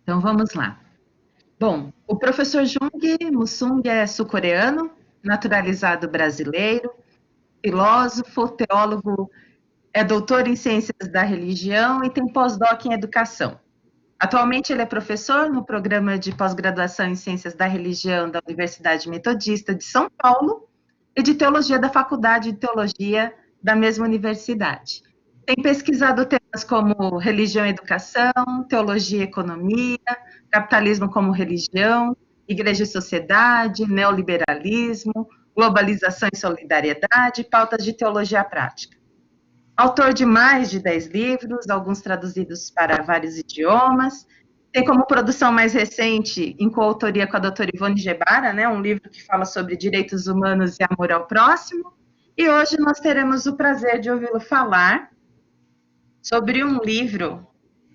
Então vamos lá. Bom, o professor Jung Musung é sul-coreano, naturalizado brasileiro, filósofo, teólogo, é doutor em ciências da religião e tem pós-doc em educação. Atualmente ele é professor no programa de pós-graduação em ciências da religião da Universidade Metodista de São Paulo e de teologia da Faculdade de Teologia da mesma universidade. Tem pesquisado temas como religião e educação, teologia e economia, capitalismo como religião, igreja e sociedade, neoliberalismo, globalização e solidariedade, pautas de teologia prática. Autor de mais de 10 livros, alguns traduzidos para vários idiomas. Tem como produção mais recente, em coautoria com a doutora Ivone Gebara, um livro que fala sobre direitos humanos e amor ao próximo. E hoje nós teremos o prazer de ouvi-lo falar sobre um livro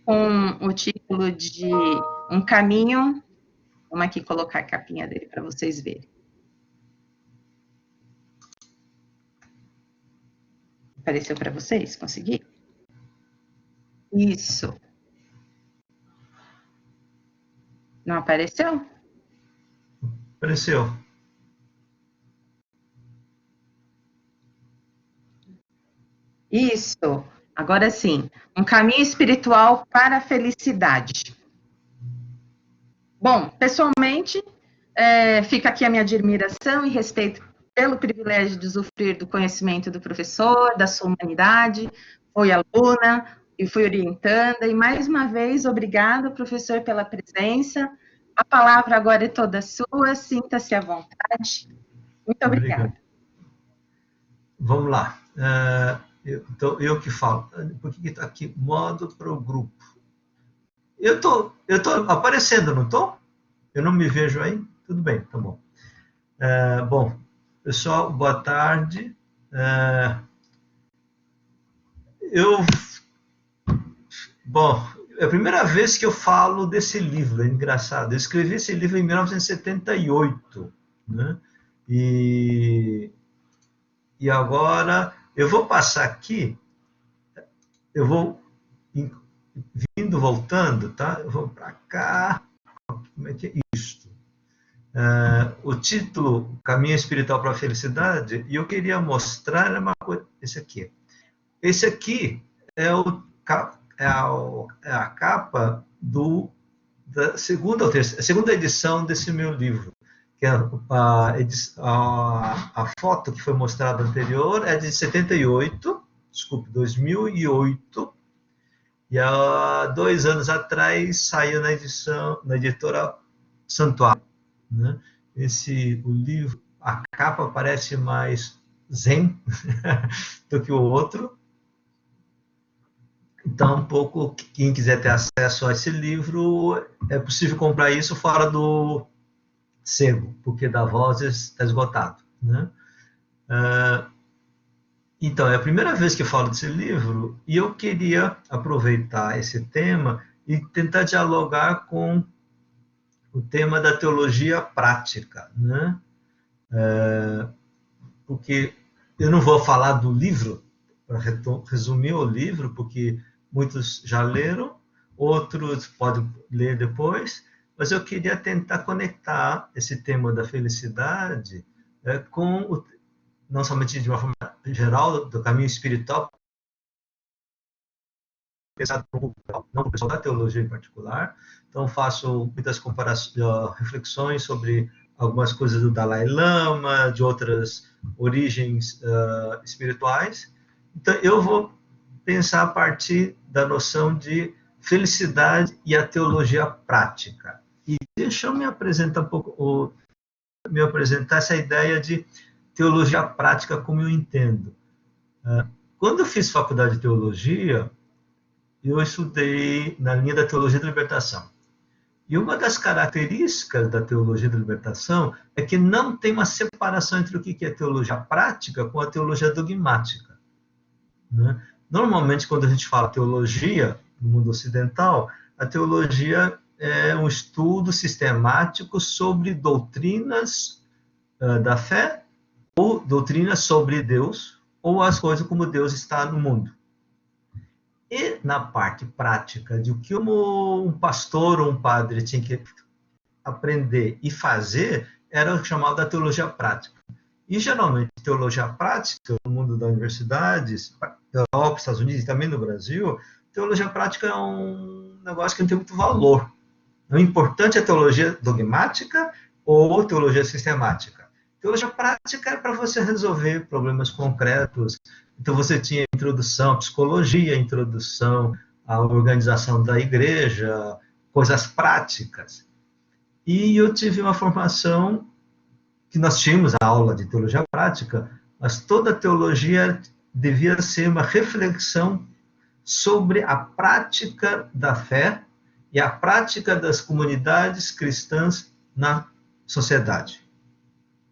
com o título de Um Caminho. Vamos aqui colocar a capinha dele para vocês verem. Apareceu para vocês? Consegui? Isso. Não apareceu? Apareceu. Isso. Agora sim. Um caminho espiritual para a felicidade. Bom, pessoalmente, fica aqui a minha admiração e respeito pelo privilégio de usufruir do conhecimento do professor, da sua humanidade. Fui aluna e fui orientanda. E, mais uma vez, obrigada, professor, pela presença. A palavra agora é toda sua. Sinta-se à vontade. Muito obrigada. Vamos lá. Então, eu que falo. Por que está aqui? Modo para o grupo. Eu tô aparecendo, não estou? Eu não me vejo aí? Tudo bem, tá bom. Bom, pessoal, boa tarde. Bom, é a primeira vez que eu falo desse livro, é engraçado. Eu escrevi esse livro em 1978, né? E agora eu vou passar aqui, eu vou vindo, voltando, tá? Eu vou para cá. Como é que é isto? O título Caminho Espiritual para a Felicidade, e eu queria mostrar uma coisa. Esse aqui. Esse aqui é a capa da segunda edição desse meu livro. Que a foto que foi mostrada anterior é de 2008, e há 2 anos atrás saiu na editora Santuário, né? O livro, a capa parece mais zen do que o outro. Então, um pouco, quem quiser ter acesso a esse livro, é possível comprar isso fora do sebo, porque da Vozes está esgotado, né? Então, é a primeira vez que eu falo desse livro e eu queria aproveitar esse tema e tentar dialogar com o tema da teologia prática, né? Porque eu não vou falar do livro, para resumir o livro, porque muitos já leram, outros podem ler depois, mas eu queria tentar conectar esse tema da felicidade com não somente de uma forma geral do caminho espiritual, pensado não para o pessoal da teologia em particular. Então faço muitas reflexões sobre algumas coisas do Dalai Lama, de outras origens espirituais. Então eu vou pensar a partir da noção de felicidade e a teologia prática. E deixa eu me apresentar um pouco, essa ideia de teologia prática como eu entendo. Quando eu fiz faculdade de teologia, eu estudei na linha da teologia da libertação. E uma das características da teologia da libertação é que não tem uma separação entre o que é teologia prática com a teologia dogmática, né? Normalmente, quando a gente fala teologia no mundo ocidental, a teologia é um estudo sistemático sobre doutrinas da fé, ou doutrinas sobre Deus, ou as coisas como Deus está no mundo. E na parte prática de o que um pastor ou um padre tinha que aprender e fazer, era o chamado da teologia prática. E, geralmente, teologia prática, no mundo das universidades, Europa, Estados Unidos e também no Brasil, teologia prática é um negócio que não tem muito valor. O importante é a teologia dogmática ou teologia sistemática. Teologia prática é para você resolver problemas concretos. Então, você tinha introdução à psicologia, introdução à organização da igreja, coisas práticas. E eu tive uma formação que nós tínhamos a aula de teologia prática, mas toda a teologia devia ser uma reflexão sobre a prática da fé e a prática das comunidades cristãs na sociedade.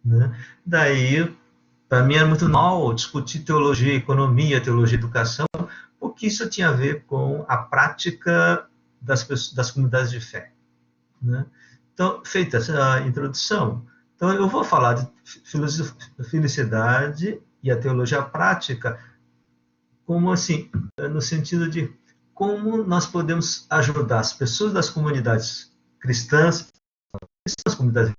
Né? Daí, para mim, era muito normal discutir teologia, economia, teologia, educação, porque isso tinha a ver com a prática das comunidades de fé. Né? Então, feita essa introdução, então eu vou falar de felicidade e a teologia prática, como assim, no sentido de como nós podemos ajudar as pessoas das comunidades cristãs, as comunidades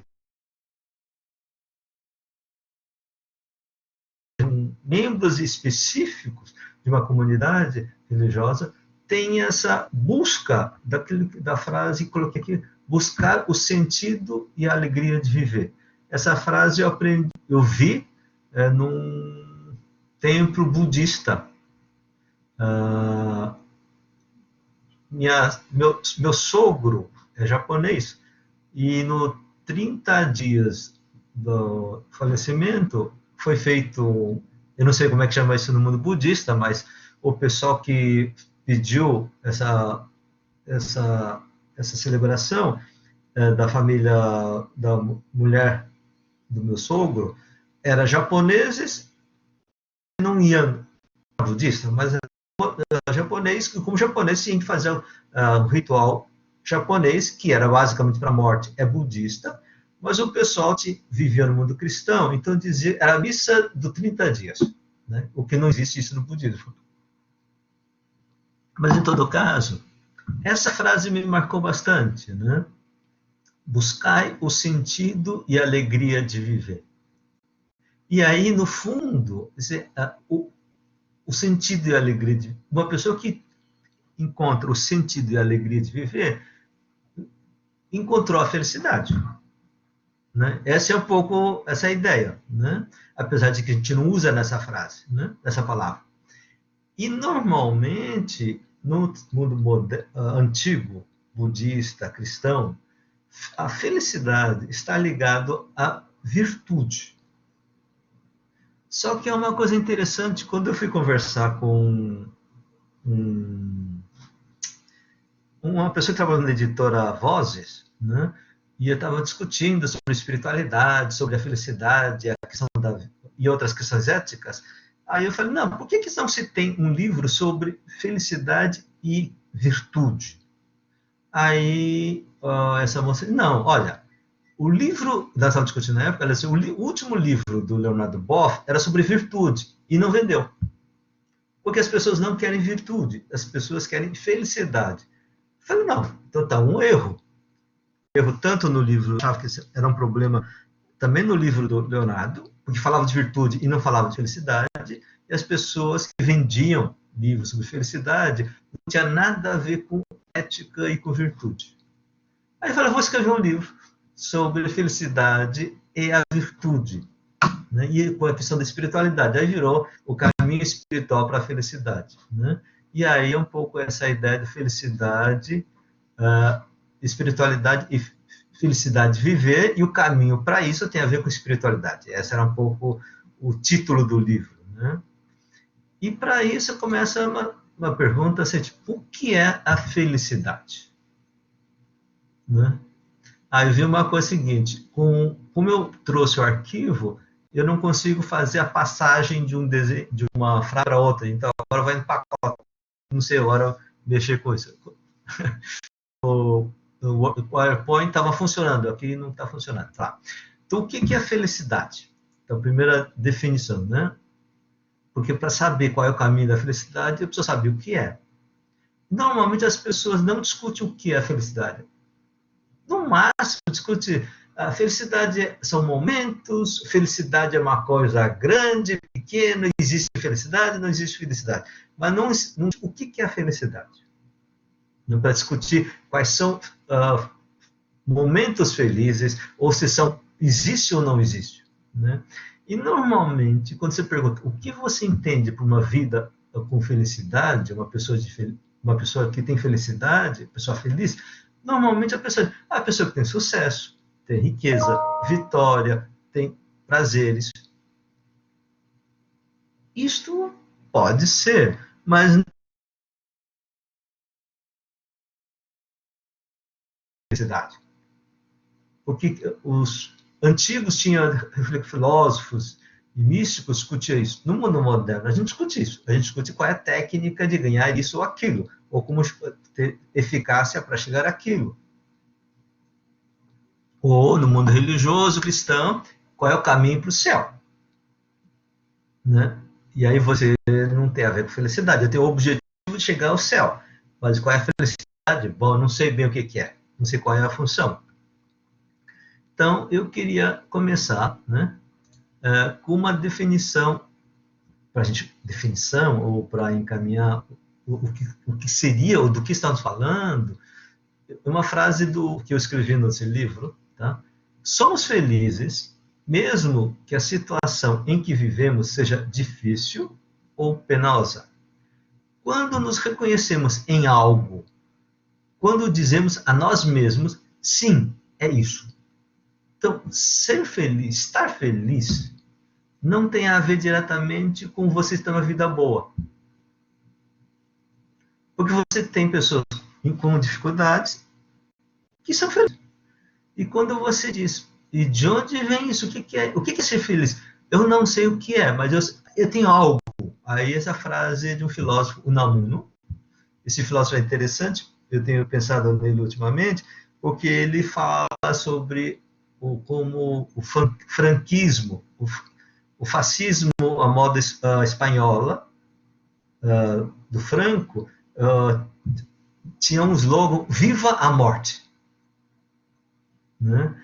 membros específicos de uma comunidade religiosa têm essa busca da frase que coloquei aqui, buscar o sentido e a alegria de viver. Essa frase eu vi num templo budista. Meu sogro é japonês e no 30 dias do falecimento foi feito, eu não sei como é que chama isso no mundo budista, mas o pessoal que pediu essa celebração da família da mulher do meu sogro era japoneses, não iam budista, mas japonês, como japonês tinha que fazer um ritual japonês, que era basicamente para a morte, é budista, mas o pessoal vivia no mundo cristão, então dizia, era a missa do 30 dias, né? O que não existe isso no budismo. Mas, em todo caso, essa frase me marcou bastante, né? Buscai o sentido e a alegria de viver. E aí, no fundo, o sentido e a alegria de uma pessoa que encontra o sentido e a alegria de viver, encontrou a felicidade. Né? Essa é um pouco essa ideia, né? Apesar de que a gente não usa nessa frase, né? Nessa palavra. E, normalmente, no mundo antigo, budista, cristão, a felicidade está ligada à virtude. Só que é uma coisa interessante, quando eu fui conversar com uma pessoa que trabalha na editora Vozes, né? E eu estava discutindo sobre espiritualidade, sobre a felicidade, a questão e outras questões éticas. Aí eu falei, não, por que não se tem um livro sobre felicidade e virtude? Aí essa moça, não, olha, o livro, nós estávamos discutindo na época, o último livro do Leonardo Boff era sobre virtude, e não vendeu. Porque as pessoas não querem virtude, as pessoas querem felicidade. Eu falei, não, então está um erro. Erro tanto no livro, achava que era um problema também no livro do Leonardo, porque falava de virtude e não falava de felicidade, e as pessoas que vendiam livros sobre felicidade não tinha nada a ver com ética e com virtude. Aí eu falei, vou escrever um livro sobre felicidade e a virtude, né? E com a questão da espiritualidade. Aí virou o caminho espiritual para a felicidade, né? E aí um pouco essa ideia de felicidade, espiritualidade e felicidade de viver, e o caminho para isso tem a ver com espiritualidade. Esse era um pouco o título do livro, né? E para isso começa uma pergunta assim, tipo, o que é a felicidade? Né? Aí eu vi uma coisa seguinte, como eu trouxe o arquivo, eu não consigo fazer a passagem de uma frase para outra, então agora vai em pacote, não sei agora mexer com isso. O PowerPoint estava funcionando, aqui não está funcionando. Tá. Então, o que é felicidade? Então, primeira definição, né? Porque para saber qual é o caminho da felicidade, eu preciso saber o que é. normalmente as pessoas não discutem o que é a felicidade. No máximo, discute a felicidade são momentos, felicidade é uma coisa grande, pequena, existe felicidade, não existe felicidade. Mas não o que é a felicidade? Não para discutir quais são momentos felizes, ou se existe ou não existe. Né? E normalmente, quando você pergunta o que você entende por uma vida com felicidade, uma pessoa que tem felicidade, pessoa feliz, normalmente a pessoa que tem sucesso, tem riqueza, vitória, tem prazeres. Isto pode ser, mas não é felicidade. Porque os antigos tinham filósofos e místicos discutiam isso. No mundo moderno, a gente discute isso. A gente discute qual é a técnica de ganhar isso ou aquilo, ou como ter eficácia para chegar àquilo. Ou, no mundo religioso cristão, qual é o caminho para o céu. Né? E aí você não tem a ver com felicidade. Eu tenho o objetivo de chegar ao céu. Mas qual é a felicidade? Bom, eu não sei bem o que é. Não sei qual é a função. Então, eu queria começar, né, com uma definição, ou para encaminhar o que seria, ou do que estamos falando, uma frase que eu escrevi nesse livro, tá? Somos felizes, mesmo que a situação em que vivemos seja difícil ou penosa. Quando nos reconhecemos em algo, quando dizemos a nós mesmos, sim, é isso. Então, ser feliz, estar feliz, não tem a ver diretamente com você estar numa vida boa. Porque você tem pessoas com dificuldades que são felizes. E quando você diz, e de onde vem isso? O que é ser feliz? Eu não sei o que é, mas eu tenho algo. Aí essa frase é de um filósofo, Unamuno. Esse filósofo é interessante, eu tenho pensado nele ultimamente, porque ele fala sobre como o franquismo, o fascismo, a moda espanhola, do Franco, tinha um slogan, viva a morte. Né?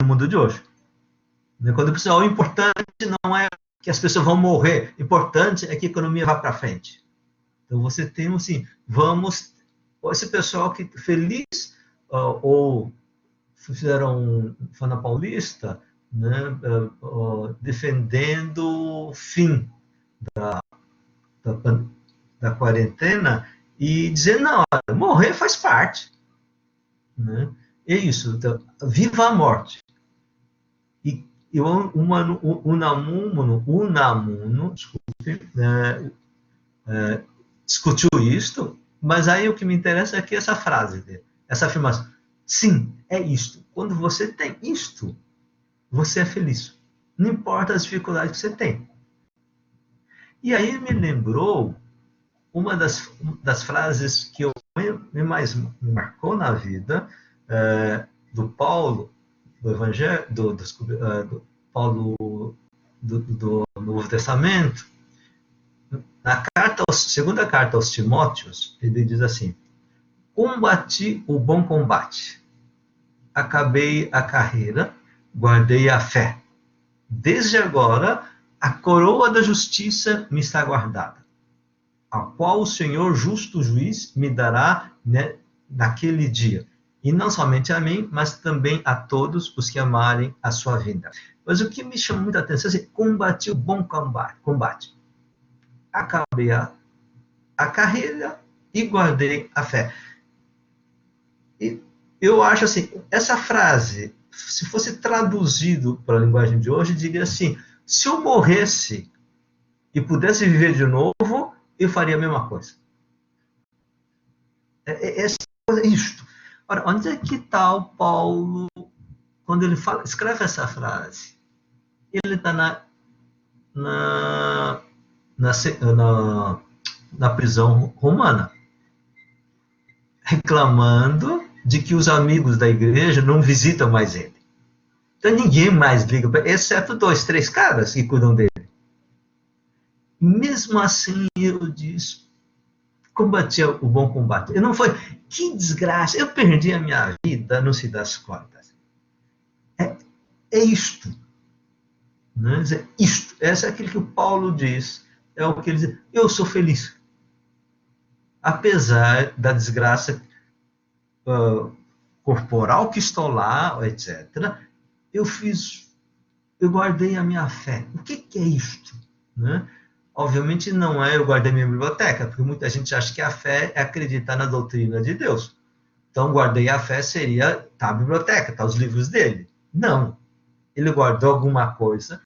No mundo de hoje. Quando o pessoal, o importante não é que as pessoas vão morrer, o importante é que a economia vá para frente. Então você tem assim, esse pessoal que feliz, ou fizeram Fana Paulista, né, defendendo o fim da quarentena e dizer, não, morrer faz parte. Né? É isso, então, viva a morte. E Unamuno, desculpe, discutiu isto, mas aí o que me interessa é que essa frase dele, essa afirmação, sim, é isto. Quando você tem isto, você é feliz. Não importa as dificuldades que você tem. E aí me lembrou uma das frases que mais me marcou na vida, do Paulo, do Evangelho, do Paulo do Novo Testamento, na segunda carta aos Timóteos, ele diz assim: combati o bom combate, acabei a carreira, guardei a fé. Desde agora, a coroa da justiça me está guardada, a qual o Senhor, justo juiz, me dará, né, naquele dia. E não somente a mim, mas também a todos os que amarem a sua vida. Mas o que me chama muita atenção é assim, combati o bom combate. Acabei a carreira e guardei a fé. E eu acho assim, essa frase, se fosse traduzido para a linguagem de hoje, diria assim, se eu morresse e pudesse viver de novo, eu faria a mesma coisa. É isto. Ora, onde é que está o Paulo quando ele escreve essa frase? Ele está na prisão romana, reclamando de que os amigos da igreja não visitam mais ele. Então ninguém mais liga para ele, exceto 2, 3 caras que cuidam dele. Mesmo assim, eu disse, combati o bom combate. Eu não foi, que desgraça, eu perdi a minha vida, não se das contas. É isto. Né? Isto, essa é aquilo que o Paulo diz, é o que ele diz, eu sou feliz. Apesar da desgraça corporal que estou lá, etc., eu guardei a minha fé. O que é isto? Né? Obviamente não é eu guardei minha biblioteca, porque muita gente acha que a fé é acreditar na doutrina de Deus. Então, guardei a fé seria, tá a biblioteca, tá os livros dele. Não. Ele guardou alguma coisa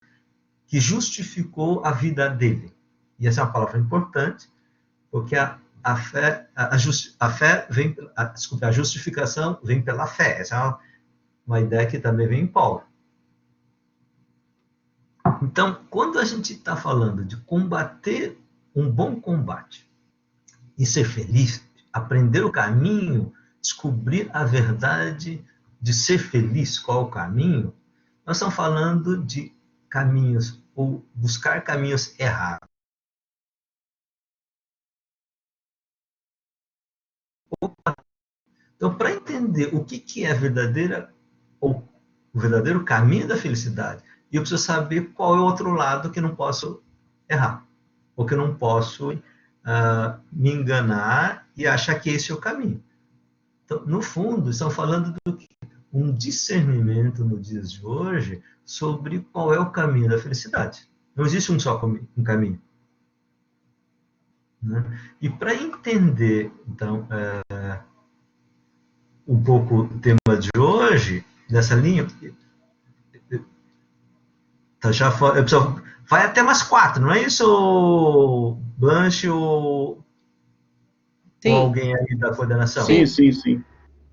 que justificou a vida dele. E essa é uma palavra importante, porque a fé vem, desculpa, a justificação vem pela fé. Essa é uma ideia que também vem em Paulo. Então, quando a gente está falando de combater um bom combate e ser feliz, aprender o caminho, descobrir a verdade de ser feliz, qual o caminho, nós estamos falando de caminhos, ou buscar caminhos errados. Então, para entender o que é ou o verdadeiro caminho da felicidade, eu preciso saber qual é o outro lado que eu não posso errar, ou que eu não posso me enganar e achar que esse é o caminho. Então, no fundo, estamos falando do que? Um discernimento nos dias de hoje sobre qual é o caminho da felicidade. Não existe um caminho. Né? E para entender, então, um pouco o tema de hoje, nessa linha, vai até umas 4, não é isso, Blanche ou alguém aí da coordenação? Sim.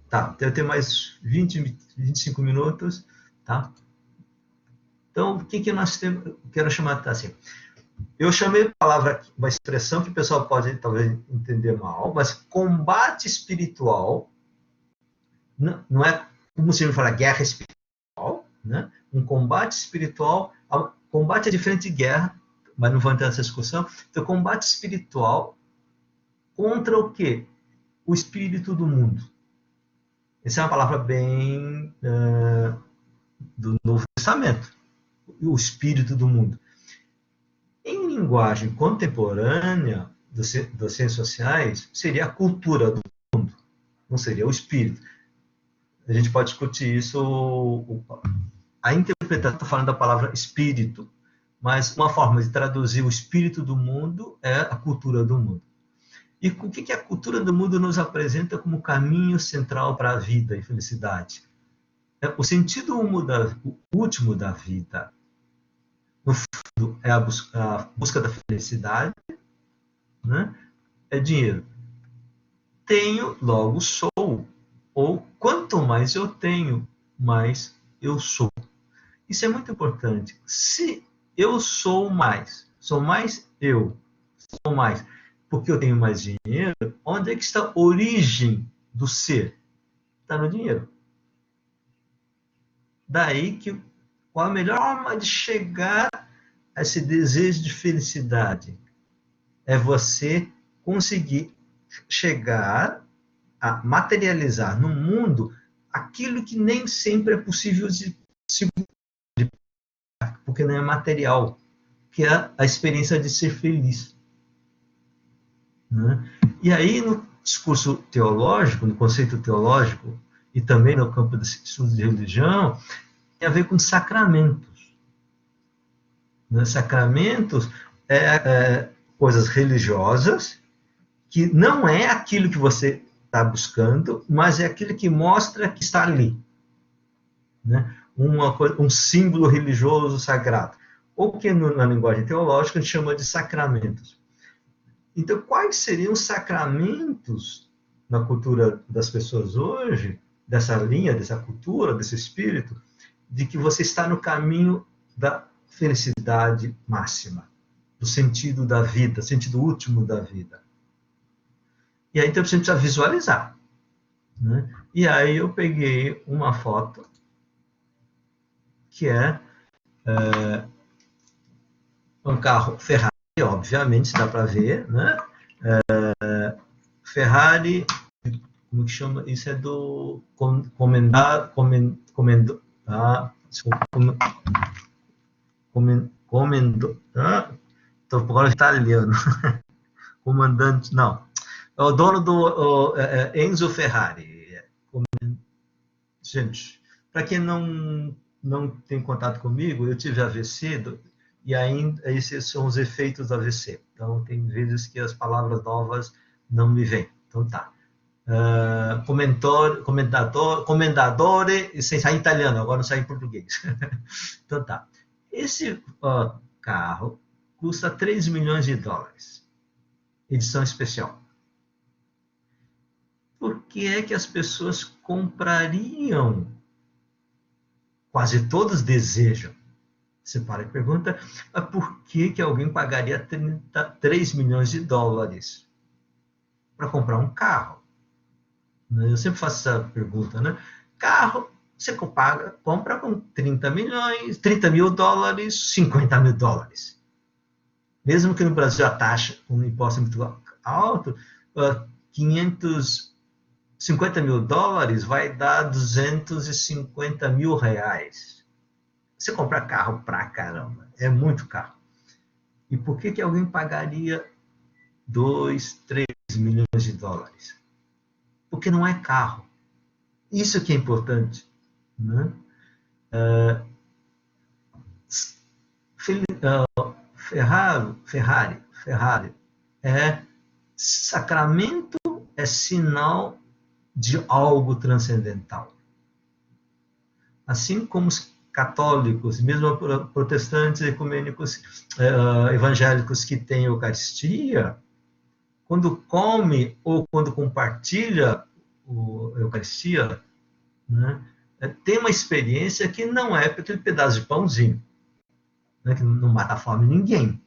Tá, eu tenho mais 25 minutos, tá? Então, o que nós temos? Quero chamar assim. Eu chamei a palavra, uma expressão que o pessoal pode talvez entender mal, mas combate espiritual não é como se eu falar guerra espiritual, né? Um combate espiritual, combate é diferente de guerra, mas não vou entrar nessa discussão. Então, combate espiritual contra o quê? O espírito do mundo. Essa é uma palavra bem do Novo Testamento. O espírito do mundo. Em linguagem contemporânea das ciências sociais, seria a cultura do mundo, não seria o espírito. A gente pode discutir isso, a interpretação, estou falando da palavra espírito, mas uma forma de traduzir o espírito do mundo é a cultura do mundo. E o que a cultura do mundo nos apresenta como caminho central para a vida e felicidade? O sentido último da vida, no fundo, é a busca da felicidade, né? É dinheiro. Tenho, logo sou. Ou quanto mais eu tenho, mais eu sou. Isso é muito importante. Se eu sou mais eu, sou mais, porque eu tenho mais dinheiro, onde é que está a origem do ser? Está no dinheiro. Daí que qual a melhor forma de chegar a esse desejo de felicidade? É você conseguir chegar a materializar no mundo aquilo que nem sempre é possível porque não é material, que é a experiência de ser feliz. Né? E aí, no discurso teológico, no conceito teológico, e também no campo de estudo de religião, tem a ver com sacramentos. Né? Sacramentos coisas religiosas, que não é aquilo que você está buscando, mas é aquilo que mostra que está ali. Né? Um símbolo religioso sagrado. Ou que na linguagem teológica a gente chama de sacramentos. Então, quais seriam os sacramentos na cultura das pessoas hoje, dessa linha, dessa cultura, desse espírito, de que você está no caminho da felicidade máxima, do sentido da vida, sentido último da vida? E aí, então, você precisa visualizar. Né? E aí eu peguei uma foto que é um carro Ferrari, obviamente, dá para ver, né? Ferrari, como que chama? Isso é do estou por causa de italiano. Comandante, não. É o dono do Enzo Ferrari. Gente, para quem não tem contato comigo, eu tive AVC e ainda esses são os efeitos do AVC. Então, tem vezes que as palavras novas não me vêm. Então, tá. Comendadore, sem sair em italiano, agora não sai em português. Então, tá. Esse carro custa 3 milhões de dólares. Edição especial. Por que é que as pessoas comprariam? Quase todos desejam. Você para e pergunta, mas por que alguém pagaria 3 milhões de dólares para comprar um carro? Eu sempre faço essa pergunta, né? Carro, você compra com 30 mil dólares, 50 mil dólares. Mesmo que no Brasil a taxa, com imposto muito alto, 50 mil dólares vai dar 250 mil reais. Você compra carro pra caramba, é muito carro. E por que alguém pagaria 2, 3 milhões de dólares? Porque não é carro. Isso que é importante. Né? Ferrari é sacramento, é sinal de algo transcendental. Assim como os católicos, mesmo protestantes, ecumênicos, evangélicos que têm Eucaristia, quando come ou quando compartilha a Eucaristia, né, tem uma experiência que não é aquele pedaço de pãozinho, né, que não mata a fome ninguém.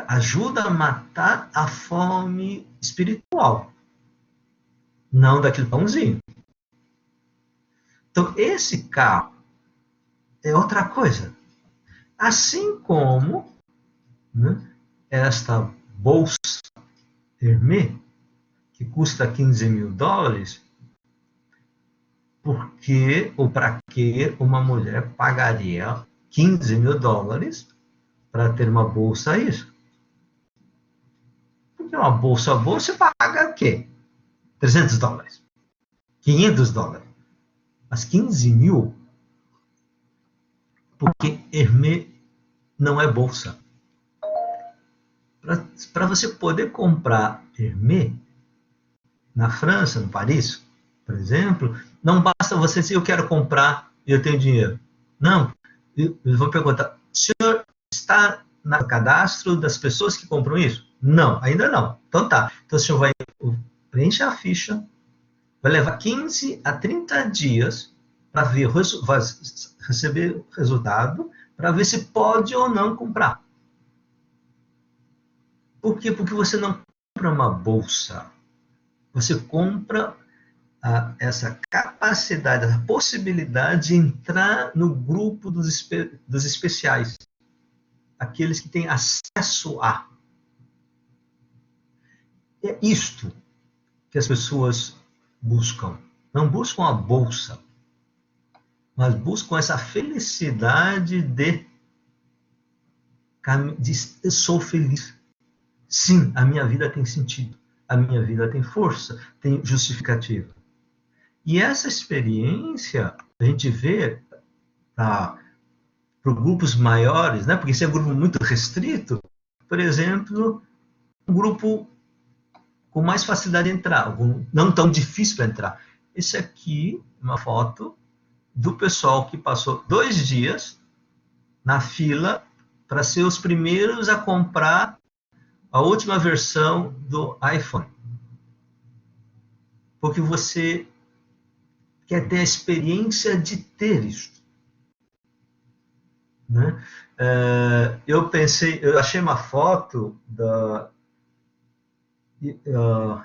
Ajuda a matar a fome espiritual, não daquele pãozinho. Então, esse carro é outra coisa. Assim como, né, esta bolsa Hermès, que custa 15 mil dólares, por que ou para que uma mulher pagaria 15 mil dólares para ter uma bolsa isso? Porque uma bolsa boa você paga o quê? 300 dólares, 500 dólares. Mas 15 mil, porque Hermès não é bolsa. Para você poder comprar Hermès na França, no Paris, por exemplo, não basta você dizer eu quero comprar e eu tenho dinheiro. Não, eu vou perguntar, o senhor está no cadastro das pessoas que compram isso? Não, ainda não. Então tá, então o senhor vai preencher a ficha, vai levar 15 a 30 dias para receber o resultado, para ver se pode ou não comprar. Por quê? Porque você não compra uma bolsa. Você compra essa capacidade, essa possibilidade de entrar no grupo dos especiais. Aqueles que têm acesso a. É isto que as pessoas buscam. Não buscam a bolsa, mas buscam essa felicidade de eu sou feliz. Sim, a minha vida tem sentido, a minha vida tem força, tem justificativa. E essa experiência a gente vê para grupos maiores, né? Porque esse é um grupo muito restrito, por exemplo, um grupo com mais facilidade de entrar, não tão difícil para entrar. Esse aqui é uma foto do pessoal que passou 2 dias na fila para ser os primeiros a comprar a última versão do iPhone. Porque você quer ter a experiência de ter isso. Né? Eu achei uma foto da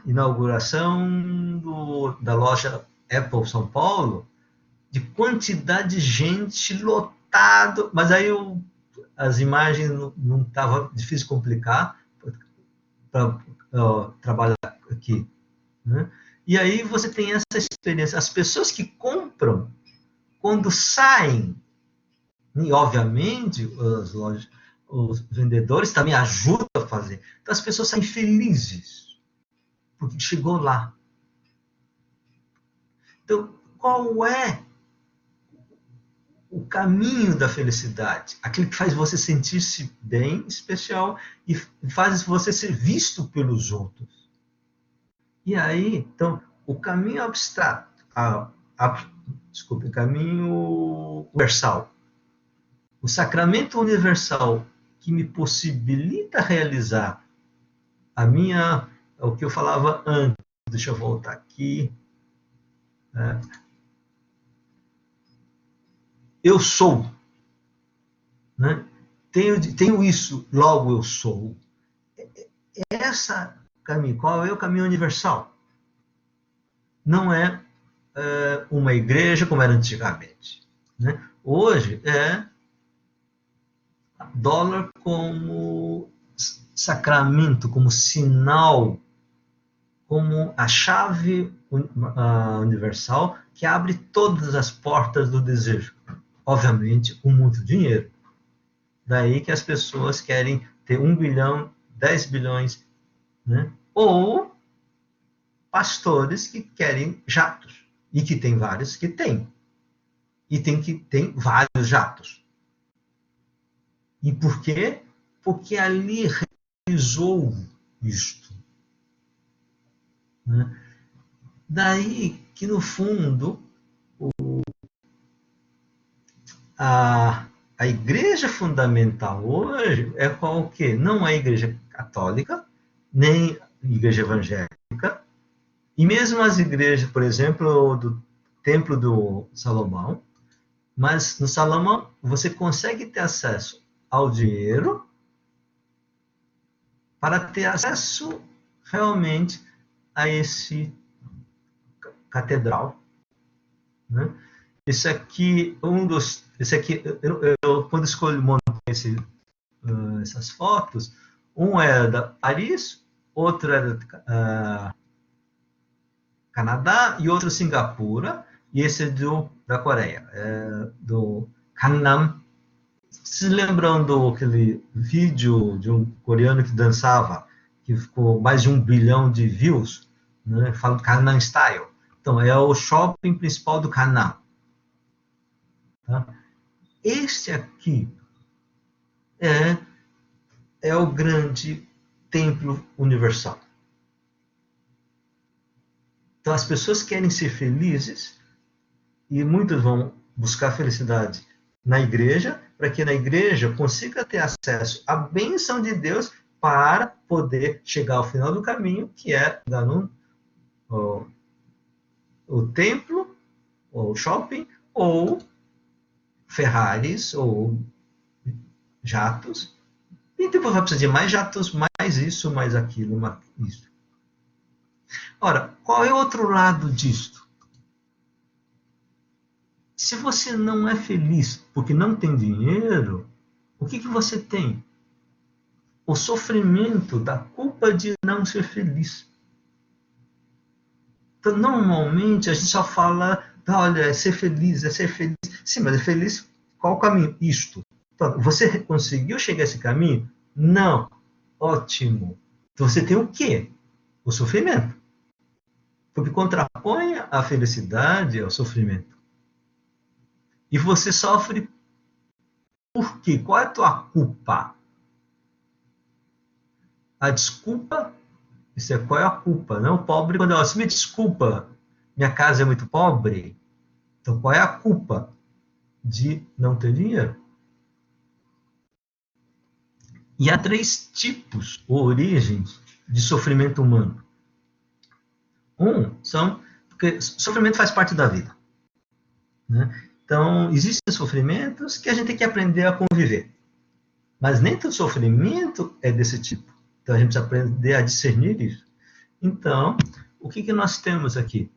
inauguração da loja Apple São Paulo, de quantidade de gente lotado, mas aí as imagens não estava difícil de complicar, para trabalhar aqui, né? E aí você tem essa experiência. As pessoas que compram, quando saem, e obviamente os vendedores também ajudam a fazer. Então as pessoas saem felizes, porque chegou lá. Então, qual é o caminho da felicidade? Aquele que faz você sentir-se bem, especial, e faz você ser visto pelos outros. E aí, então, o caminho abstrato, desculpe, o caminho universal, o sacramento universal que me possibilita realizar o que eu falava antes, deixa eu voltar aqui, eu sou, né? Tenho isso, logo eu sou. Caminho, qual é o caminho universal? Não é uma igreja como era antigamente, né? Hoje é dólar como sacramento, como sinal, como a chave universal que abre todas as portas do desejo. Obviamente, com muito dinheiro. Daí que as pessoas querem ter 1 bilhão, 10 bilhões, né? Ou pastores que querem jatos, e que tem vários que têm. E tem vários jatos. E por quê? Porque ali realizou isto. Né? Daí que, no fundo, a igreja fundamental hoje é qual o quê? Não é a igreja católica, nem a igreja evangélica, e mesmo as igrejas, por exemplo, do Templo do Salomão, mas no Salomão você consegue ter acesso ao dinheiro para ter acesso realmente a esse catedral, né? Esse aqui, eu quando escolho montar essas fotos, um é da Paris, outro é da Canadá e outro Singapura, e esse é da Coreia, do Gangnam. Se lembram aquele vídeo de um coreano que dançava, que ficou mais de 1 bilhão de views, né, falando Gangnam Style? Então, é o shopping principal do Gangnam. Tá? Este aqui é o grande templo universal. Então, as pessoas querem ser felizes e muitos vão buscar felicidade na igreja, para que na igreja consiga ter acesso à bênção de Deus para poder chegar ao final do caminho, que é dar o templo, ou shopping, ou Ferraris, ou jatos. E depois vai precisar de mais jatos, mais isso, mais aquilo, isso. Ora, qual é o outro lado disto? Se você não é feliz porque não tem dinheiro, o que você tem? O sofrimento da culpa de não ser feliz. Então, normalmente, a gente só fala, olha, é ser feliz, é ser feliz. Sim, mas é feliz, qual o caminho? Isto. Então, você conseguiu chegar a esse caminho? Não. Ótimo. Então, você tem o quê? O sofrimento. Porque contrapõe a felicidade ao sofrimento. E você sofre por quê? Qual é a tua culpa? A desculpa, isso é qual é a culpa, não? O pobre, quando ela me desculpa, minha casa é muito pobre. Então, qual é a culpa de não ter dinheiro? E há 3 tipos ou origens de sofrimento humano. Porque sofrimento faz parte da vida, né? Então, existem sofrimentos que a gente tem que aprender a conviver. Mas nem todo sofrimento é desse tipo. Então, a gente precisa aprender a discernir isso. Então, o que nós temos aqui?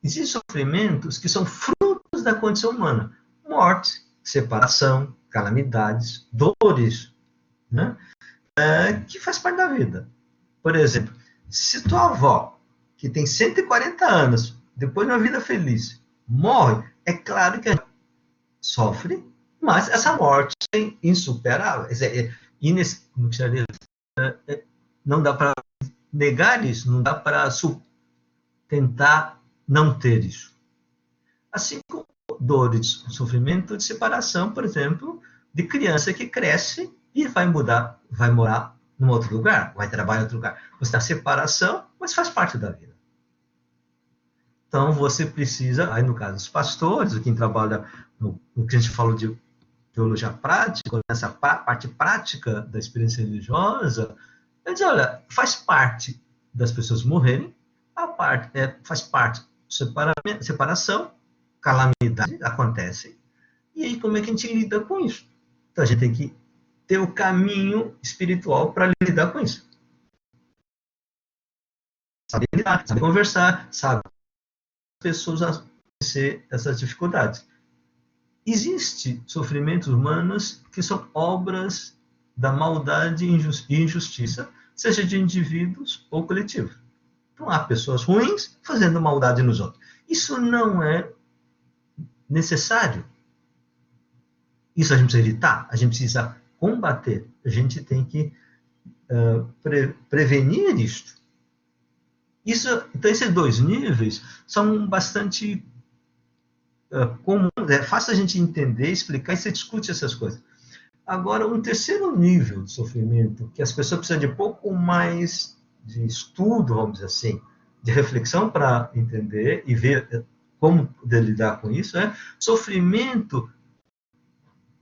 Existem sofrimentos que são frutos da condição humana. Morte, separação, calamidades, dores, né? Que faz parte da vida. Por exemplo, se tua avó, que tem 140 anos, depois de uma vida feliz, morre, é claro que ela sofre, mas essa morte é insuperável. Não dá para negar isso, não dá para tentar não ter isso. Assim como dores, sofrimento de separação, por exemplo, de criança que cresce e vai morar num outro lugar, vai trabalhar em outro lugar. Você está separação, mas faz parte da vida. Então você precisa, aí no caso dos pastores, quem trabalha no que a gente falou de teologia prática, nessa parte prática da experiência religiosa, ele diz, olha, faz parte das pessoas morrerem, faz parte separação, calamidade acontece, e aí como é que a gente lida com isso? Então a gente tem que ter o caminho espiritual para lidar com isso. Saber lidar, saber conversar, saber as pessoas a vencer essas dificuldades. Existem sofrimentos humanos que são obras da maldade e injustiça, seja de indivíduos ou coletivos. Então, há pessoas ruins fazendo maldade nos outros. Isso não é necessário. Isso a gente precisa evitar, a gente precisa combater, a gente tem que prevenir isto. Então, esses dois níveis são bastante comuns, é fácil a gente entender, explicar e se discute essas coisas. Agora, um terceiro nível de sofrimento, que as pessoas precisam de pouco mais de estudo, vamos dizer assim, de reflexão para entender e ver como poder lidar com isso, é sofrimento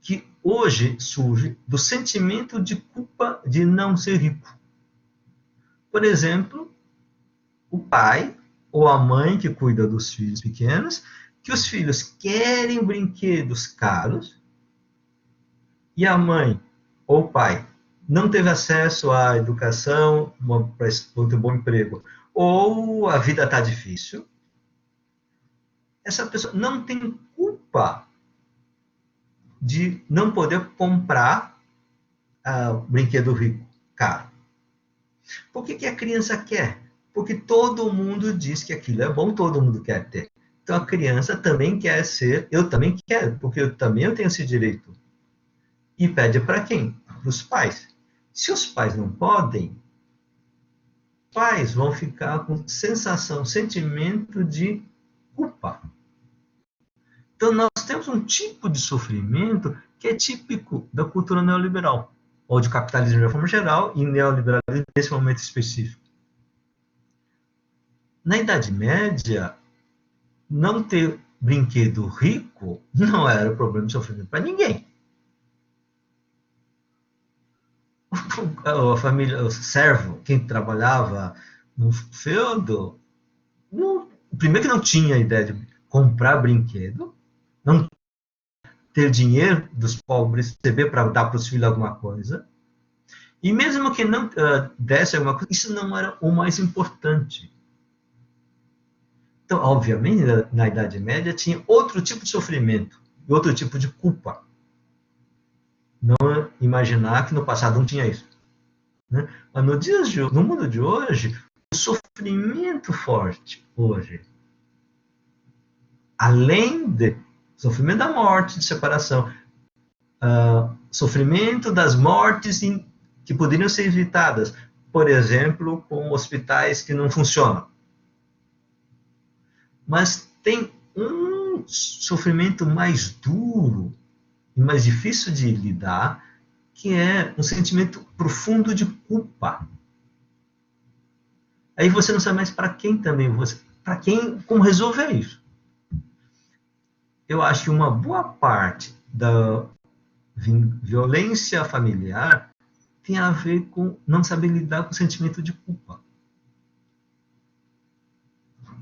que hoje surge do sentimento de culpa de não ser rico. Por exemplo, o pai ou a mãe que cuida dos filhos pequenos, que os filhos querem brinquedos caros e a mãe ou o pai não teve acesso à educação para ter um bom emprego, ou a vida está difícil, essa pessoa não tem culpa de não poder comprar brinquedo rico, caro. Por que a criança quer? Porque todo mundo diz que aquilo é bom, todo mundo quer ter. Então a criança também quer ser, eu também quero, porque eu também tenho esse direito. E pede para quem? Para os pais. Se os pais não podem, os pais vão ficar com sensação, sentimento de culpa. Então nós temos um tipo de sofrimento que é típico da cultura neoliberal, ou de capitalismo de forma geral e neoliberalismo nesse momento específico. Na Idade Média, não ter brinquedo rico não era problema de sofrimento para ninguém. A família, o servo, quem trabalhava no feudo, primeiro que não tinha a ideia de comprar brinquedo, não ter dinheiro dos pobres, receber para dar para os filhos alguma coisa, e mesmo que não desse alguma coisa, isso não era o mais importante. Então, obviamente, na Idade Média tinha outro tipo de sofrimento, outro tipo de culpa. Não imaginar que no passado não tinha isso. Né? Mas no mundo de hoje, o sofrimento forte hoje, além do sofrimento da morte, de separação, sofrimento das mortes que poderiam ser evitadas, por exemplo, com hospitais que não funcionam. Mas tem um sofrimento mais duro e mais difícil de lidar, que é um sentimento profundo de culpa. Aí você não sabe mais para quem também, para quem, como resolver isso. Eu acho que uma boa parte da violência familiar tem a ver com não saber lidar com o sentimento de culpa.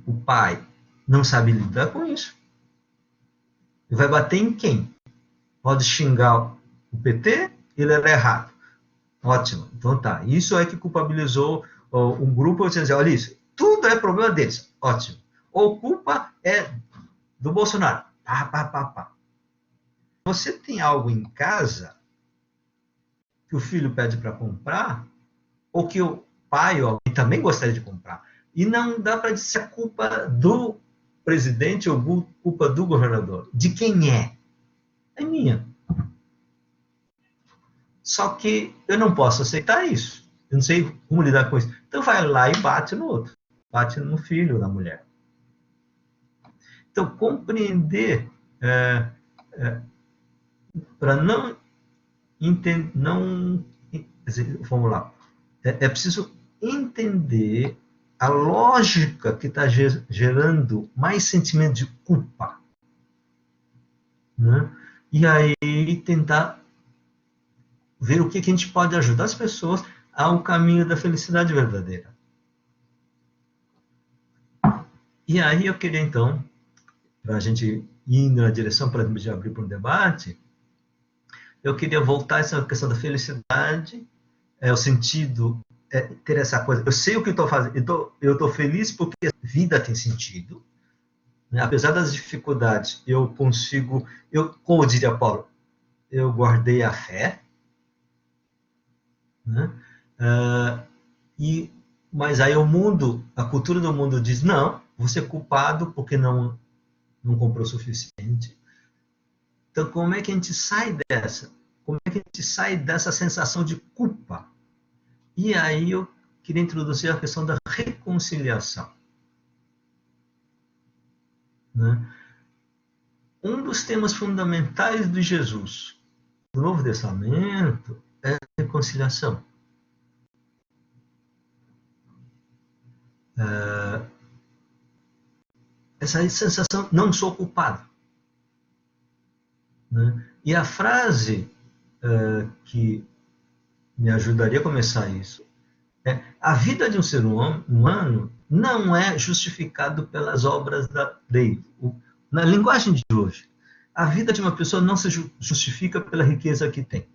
O pai não sabe lidar com isso. Ele vai bater em quem? Pode xingar o PT, ele era errado. Ótimo, então tá. Isso é que culpabilizou um grupo, você dizer, olha isso, tudo é problema deles. Ótimo. Ou culpa é do Bolsonaro. Pá, pá, pá, pá. Você tem algo em casa que o filho pede para comprar, ou que pai ou alguém também gostaria de comprar. E não dá para dizer a culpa do presidente ou culpa do governador. De quem é? É minha. Só que eu não posso aceitar isso. Eu não sei como lidar com isso. Então vai lá e bate no outro. Bate no filho da mulher. Então, compreender, para não entender, vamos lá, é preciso entender a lógica que está gerando mais sentimento de culpa, né? E aí tentar ver o que a gente pode ajudar as pessoas ao caminho da felicidade verdadeira. E aí eu queria, então, para a gente ir na direção para abrir para um debate, eu queria voltar a essa questão da felicidade, o sentido, ter essa coisa. Eu sei o que estou fazendo, eu estou feliz porque a vida tem sentido, né? Apesar das dificuldades, eu consigo, como diria Paulo, eu guardei a fé, né? Mas aí o mundo, a cultura do mundo diz, não, você é culpado porque não comprou o suficiente. Então, como é que a gente sai dessa? Como é que a gente sai dessa sensação de culpa? E aí eu queria introduzir a questão da reconciliação, né? Um dos temas fundamentais de Jesus, do Novo Testamento, é a reconciliação. Essa sensação, não sou culpado, né? E a frase que me ajudaria a começar isso é: a vida de um ser humano não é justificado pelas obras da lei. Na linguagem de hoje, a vida de uma pessoa não se justifica pela riqueza que tem.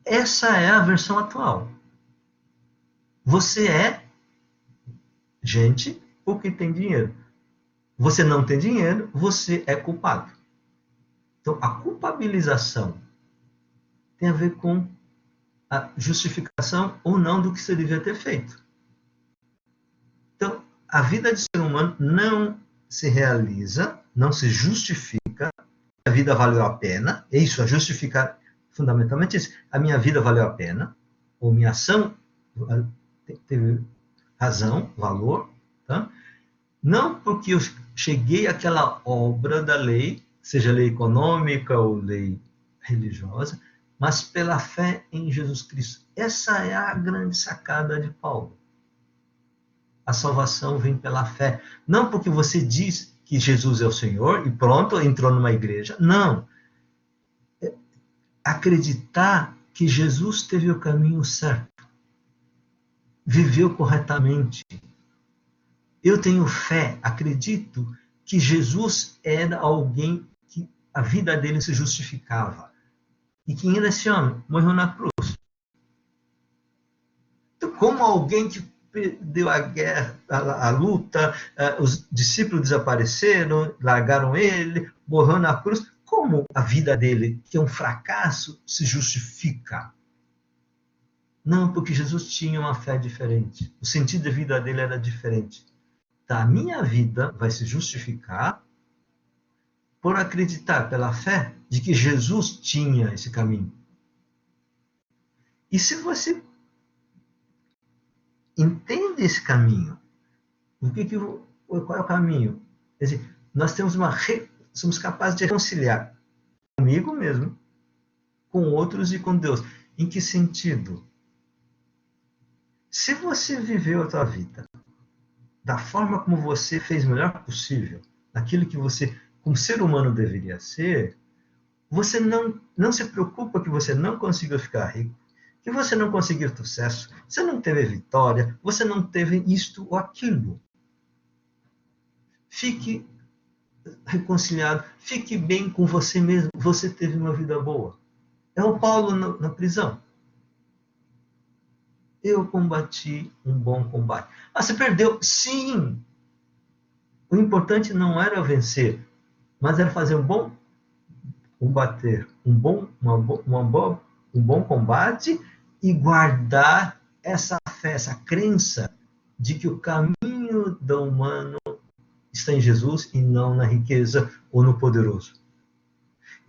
Essa é a versão atual. Você é gente porque tem dinheiro. Você não tem dinheiro, você é culpado. Então, a culpabilização tem a ver com a justificação ou não do que você devia ter feito. Então, a vida de ser humano não se realiza, não se justifica. A vida valeu a pena, é isso, a justificar fundamentalmente isso. A minha vida valeu a pena, ou minha ação teve razão, valor, tá? Não porque eu cheguei àquela obra da lei, seja lei econômica ou lei religiosa, mas pela fé em Jesus Cristo. Essa é a grande sacada de Paulo. A salvação vem pela fé. Não porque você diz que Jesus é o Senhor e pronto, entrou numa igreja. Não. Acreditar que Jesus teve o caminho certo, viveu corretamente. Eu tenho fé, acredito que Jesus era alguém que a vida dele se justificava. E quem era esse homem? Morreu na cruz. Então, como alguém que perdeu a guerra, a luta, os discípulos desapareceram, largaram ele, morreu na cruz, como a vida dele, que é um fracasso, se justifica? Não, porque Jesus tinha uma fé diferente. O sentido da vida dele era diferente. Então, a minha vida vai se justificar por acreditar pela fé de que Jesus tinha esse caminho. E se você entende esse caminho, qual é o caminho? Quer dizer, nós temos somos capazes de reconciliar comigo mesmo, com outros e com Deus. Em que sentido? Se você viveu a tua vida da forma como você fez o melhor possível, aquilo que você, como ser humano, deveria ser, você não se preocupa que você não conseguiu ficar rico, que você não conseguiu sucesso, você não teve vitória, você não teve isto ou aquilo. Fique reconciliado, fique bem com você mesmo, você teve uma vida boa. É o Paulo na prisão. Eu combati um bom combate. Ah, você perdeu? Sim! O importante não era vencer, mas era fazer um bom combater, uma boa um bom combate e guardar essa fé, essa crença de que o caminho do humano está em Jesus e não na riqueza ou no poderoso.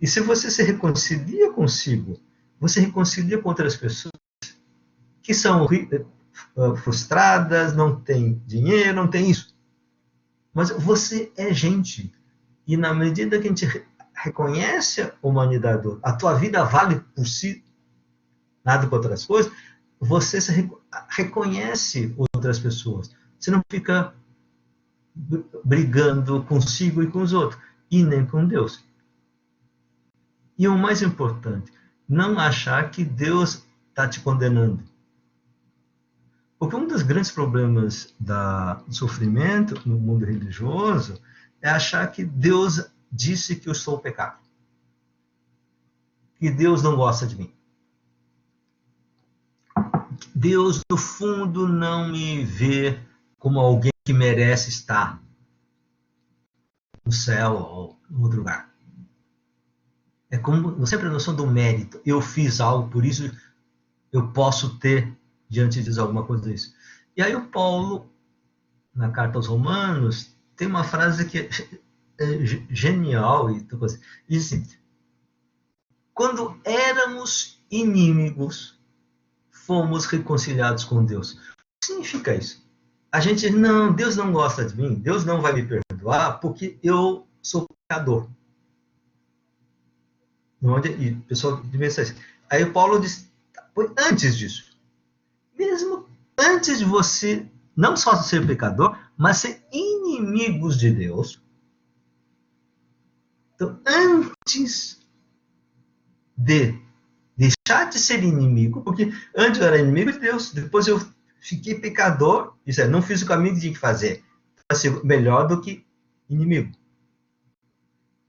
E se você se reconcilia consigo, você reconcilia com outras pessoas que são frustradas, não têm dinheiro, não tem isso. Mas você é gente. E na medida que a gente reconhece a humanidade, a tua vida vale por si, nada por outras coisas, você se reconhece outras pessoas. Você não fica brigando consigo e com os outros, e nem com Deus. E o mais importante, não achar que Deus está te condenando. Porque um dos grandes problemas do sofrimento no mundo religioso é achar que Deus disse que eu sou o pecado. Que Deus não gosta de mim. Deus, no fundo, não me vê como alguém que merece estar no céu ou em outro lugar. É como sempre a noção do mérito. Eu fiz algo, por isso eu posso ter diante de Deus alguma coisa disso. E aí o Paulo, na carta aos Romanos, tem uma frase que é genial e diz assim: quando éramos inimigos, fomos reconciliados com Deus. O que significa isso? A gente, não, Deus não gosta de mim, Deus não vai me perdoar porque eu sou pecador. E o pessoal pensa assim. Aí o Paulo diz, antes disso, mesmo antes de você não só ser pecador, mas ser inimigos de Deus. Então, antes de deixar de ser inimigo, porque antes eu era inimigo de Deus, depois eu fiquei pecador, isso é, não fiz o caminho que tinha que fazer, para ser melhor do que inimigo.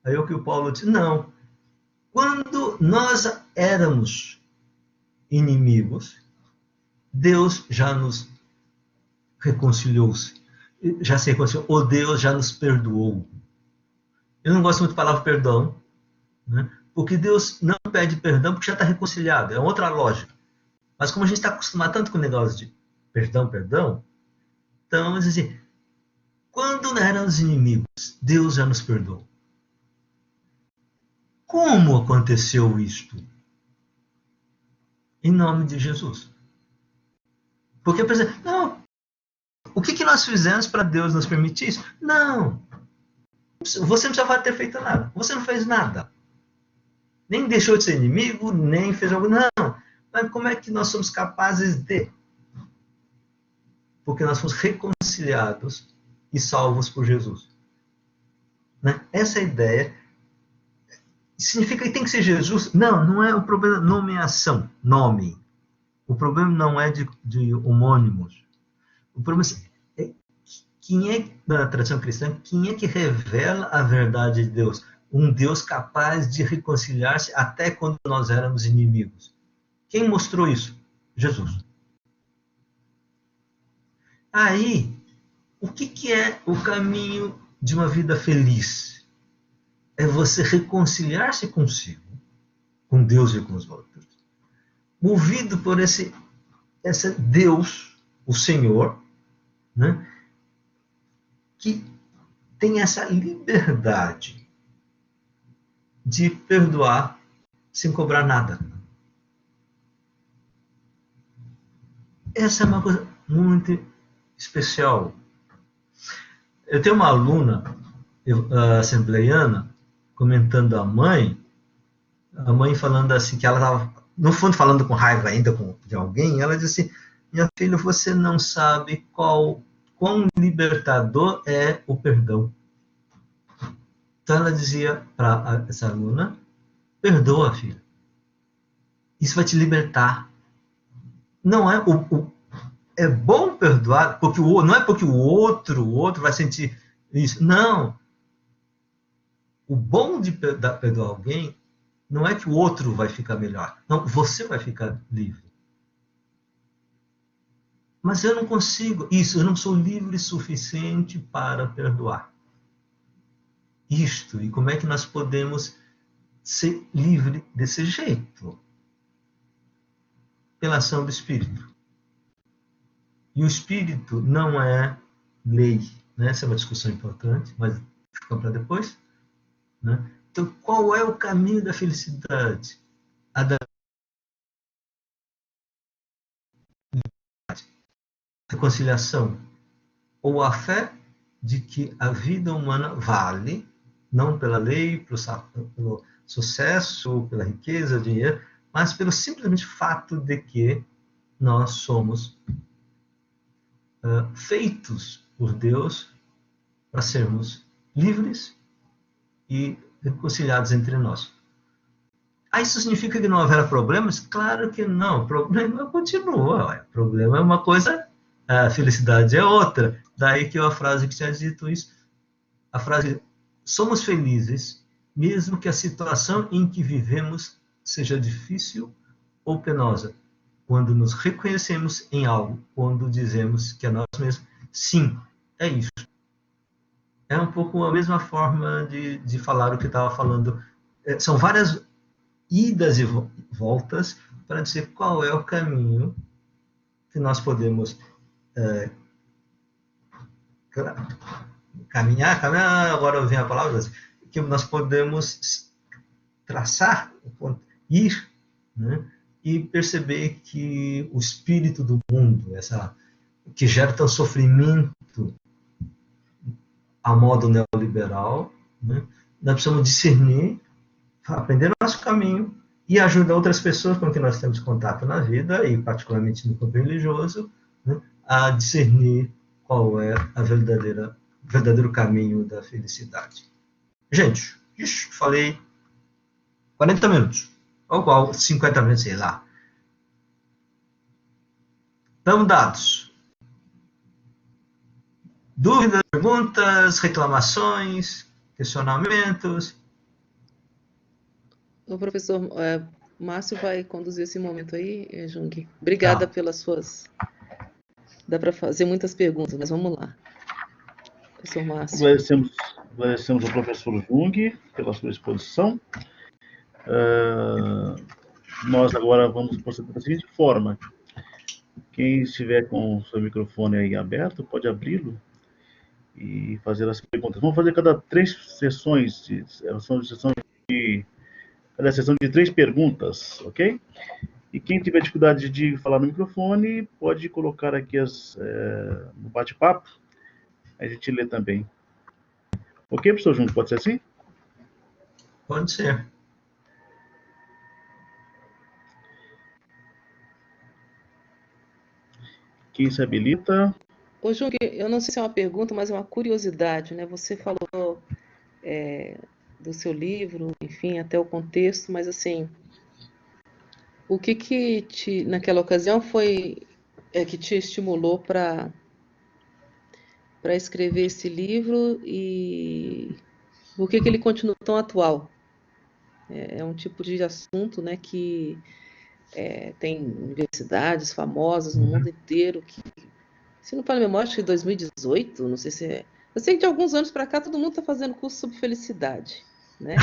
Aí o que o Paulo diz, não, quando nós éramos inimigos, Deus já nos reconciliou-se, já se reconciliou, ou Deus já nos perdoou. Eu não gosto muito da palavra perdão, né? Porque Deus não pede perdão porque já está reconciliado, é outra lógica. Mas como a gente está acostumado tanto com o negócio de perdão, então, assim, quando éramos inimigos, Deus já nos perdoou. Como aconteceu isto? Em nome de Jesus. Porque, por exemplo, não, o que nós fizemos para Deus nos permitir isso? Não. Você não precisava ter feito nada. Você não fez nada. Nem deixou de ser inimigo, nem fez algo. Não. Mas como é que nós somos capazes de? Porque nós fomos reconciliados e salvos por Jesus. Né? Essa ideia significa que tem que ser Jesus? Não, não é o problema nomeação, nome. O problema não é de homônimos. O problema é quem é, na tradição cristã, quem é que revela a verdade de Deus? Um Deus capaz de reconciliar-se até quando nós éramos inimigos. Quem mostrou isso? Jesus. Aí, o que é o caminho de uma vida feliz? É você reconciliar-se consigo, com Deus e com os outros, movido por esse Deus, o Senhor, né, que tem essa liberdade de perdoar sem cobrar nada. Essa é uma coisa muito especial. Eu tenho uma aluna assembleiana comentando a mãe falando assim, que ela estava, no fundo, falando com raiva ainda de alguém, ela disse assim, minha filha, você não sabe quão libertador é o perdão. Então ela dizia para essa aluna, perdoa, filha. Isso vai te libertar. Não é é bom perdoar, porque não é porque o outro vai sentir isso. Não. O bom de perdoar alguém não é que o outro vai ficar melhor. Não, você vai ficar livre. Mas eu não consigo isso, eu não sou livre o suficiente para perdoar. Isto, e como é que nós podemos ser livre desse jeito? pela ação do Espírito. E o Espírito não é lei, né? Essa é uma discussão importante, mas fica para depois, né? Então, qual é o caminho da felicidade? A da reconciliação, ou a fé de que a vida humana vale, não pela lei, pelo sucesso, pela riqueza, dinheiro, mas pelo simplesmente fato de que nós somos feitos por Deus para sermos livres e reconciliados entre nós. Isso significa que não haverá problemas? Claro que não. O problema continua. O problema é uma coisa, a felicidade é outra. Daí que a frase que tinha dito isso, a frase, somos felizes, mesmo que a situação em que vivemos seja difícil ou penosa. Quando nos reconhecemos em algo, quando dizemos que é nós mesmos, sim, é isso. É um pouco a mesma forma de falar o que estava falando. São várias idas e voltas para dizer qual é o caminho que nós podemos caminhar, agora vem a palavra, que nós podemos traçar, ir, né? E perceber que o espírito do mundo, que gera tanto sofrimento a modo neoliberal, né? Nós precisamos discernir, aprender nosso caminho e ajudar outras pessoas com quem nós temos contato na vida, e particularmente no campo religioso, né? A discernir qual é o verdadeiro caminho da felicidade. Gente, falei 40 minutos, ou qual 50 minutos, sei lá. Estamos dados. Dúvidas, perguntas, reclamações, questionamentos? O professor Márcio vai conduzir esse momento aí, Jung. Obrigada pelas suas... Dá para fazer muitas perguntas, mas vamos lá. Professor Márcio. Agradecemos ao professor Jung pela sua exposição. Nós agora vamos proceder da seguinte forma. Quem estiver com o seu microfone aí aberto, pode abri-lo e fazer as perguntas. Vamos fazer cada 3 sessões, cada sessão de 3 perguntas, ok? E quem tiver dificuldade de falar no microfone, pode colocar aqui no bate-papo, a gente lê também. Ok, professor Júnior, pode ser assim? Pode ser. Quem se habilita? Ô, Jung, eu não sei se é uma pergunta, mas é uma curiosidade, né? Você falou do seu livro, enfim, até o contexto, mas assim, o que naquela ocasião foi que te estimulou para escrever esse livro e por que ele continua tão atual? É um tipo de assunto, né, que tem universidades famosas no mundo inteiro que, se não falha a memória, acho que 2018, não sei se é... Eu sei que de alguns anos para cá todo mundo está fazendo curso sobre felicidade, né?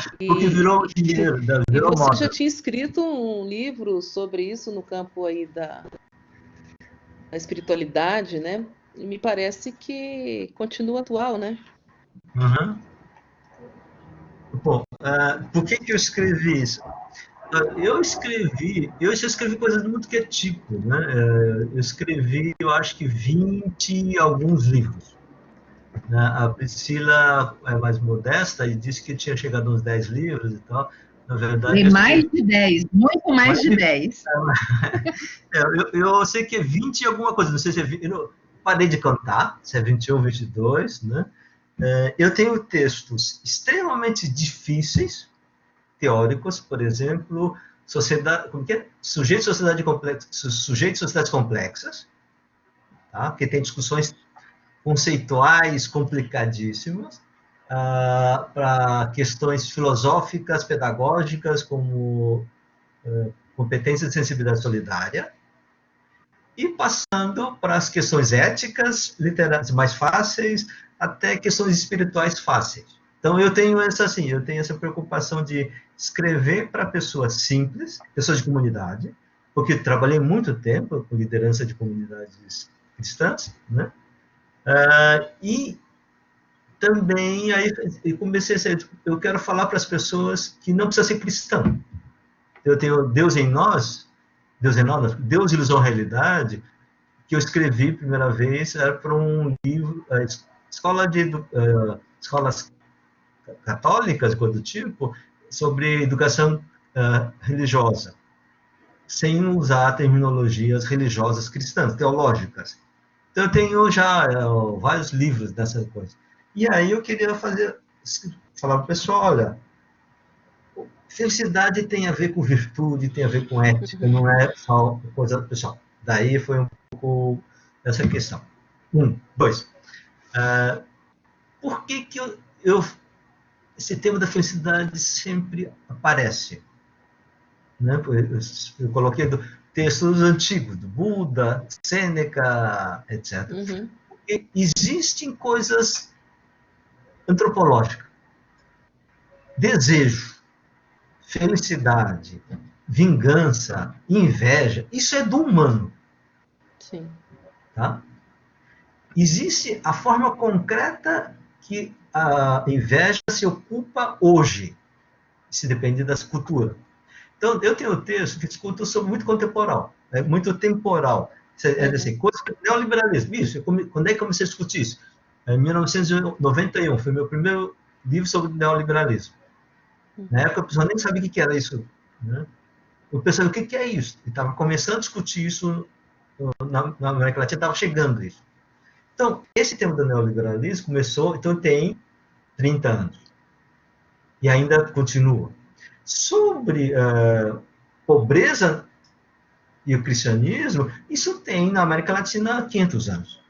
Porque virou dinheiro, virou e você moda. já tinha escrito um livro sobre isso no campo aí da espiritualidade, né? E me parece que continua atual, né? Uhum. Bom, por que eu escrevi isso? Eu já escrevi coisas muito que é tipo, né? Eu escrevi, eu acho que 20 e alguns livros. A Priscila é mais modesta e disse que tinha chegado a uns 10 livros e tal. Na verdade, tem mais de 10, muito mais de 10. Eu sei que é 20 e alguma coisa, não sei se é 20, eu parei de contar, se é 21, 22, né? Eu tenho textos extremamente difíceis, teóricos, por exemplo, sujeito de sociedades complexas, tá? Que tem discussões conceituais complicadíssimas, para questões filosóficas, pedagógicas, como competência de sensibilidade solidária, e passando para as questões éticas, literárias mais fáceis, até questões espirituais fáceis. Então, eu tenho essa preocupação de escrever para pessoas simples, pessoas de comunidade, porque trabalhei muito tempo com liderança de comunidades cristãs, né? E também aí eu comecei a ser, eu quero falar para as pessoas que não precisa ser cristão. Eu tenho Deus em Nós, Deus, Ilusão, Realidade, que eu escrevi primeira vez era para um livro, escolas católicas, coisa do tipo, sobre educação religiosa, sem usar terminologias religiosas cristãs, teológicas. Então, eu tenho já vários livros dessa coisa. E aí eu queria falar para o pessoal, olha, felicidade tem a ver com virtude, tem a ver com ética, não é só coisa pessoal. Daí foi um pouco essa questão. 1, 2. Por que esse tema da felicidade sempre aparece? Né? Eu coloquei textos antigos, do Buda, Sêneca, etc. Porque existem coisas antropológicas. Desejo, felicidade, vingança, inveja, isso é do humano. Sim. Tá? Existe a forma concreta que a inveja se ocupa hoje. Isso depende das culturas. Então, eu tenho um texto que discuto sobre muito contemporâneo, muito temporal. É assim, coisa do neoliberalismo. Isso, quando é que eu comecei a discutir isso? Em 1991, foi meu primeiro livro sobre neoliberalismo. Na época, a pessoa nem sabia o que era isso. Né? Eu pensava, o que é isso? E estava começando a discutir isso na América Latina, estava chegando isso. Então, esse tema do neoliberalismo começou, então tem 30 anos. E ainda continua. Sobre pobreza e o cristianismo, isso tem na América Latina há 500 anos.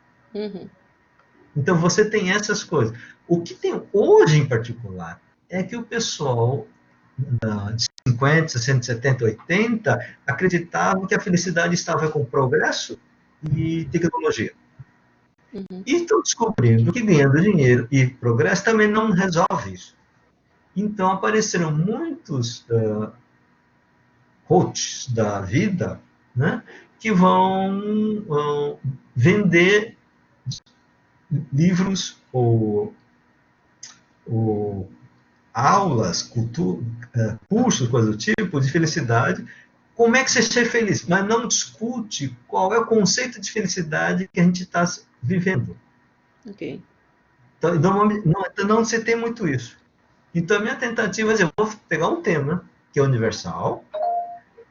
Então, você tem essas coisas. O que tem hoje, em particular, é que o pessoal de 50, 60, 70, 80 acreditava que a felicidade estava com progresso e tecnologia. E estão descobrindo que ganhando dinheiro e progresso também não resolve isso. Então, apareceram muitos coaches da vida, né, que vão vender livros ou aulas, cursos, coisa do tipo, de felicidade. Como é que você ser feliz? Mas não discute qual é o conceito de felicidade que a gente está vivendo. Ok. Então, não se tem muito isso. Então, a minha tentativa é, eu vou pegar um tema que é universal,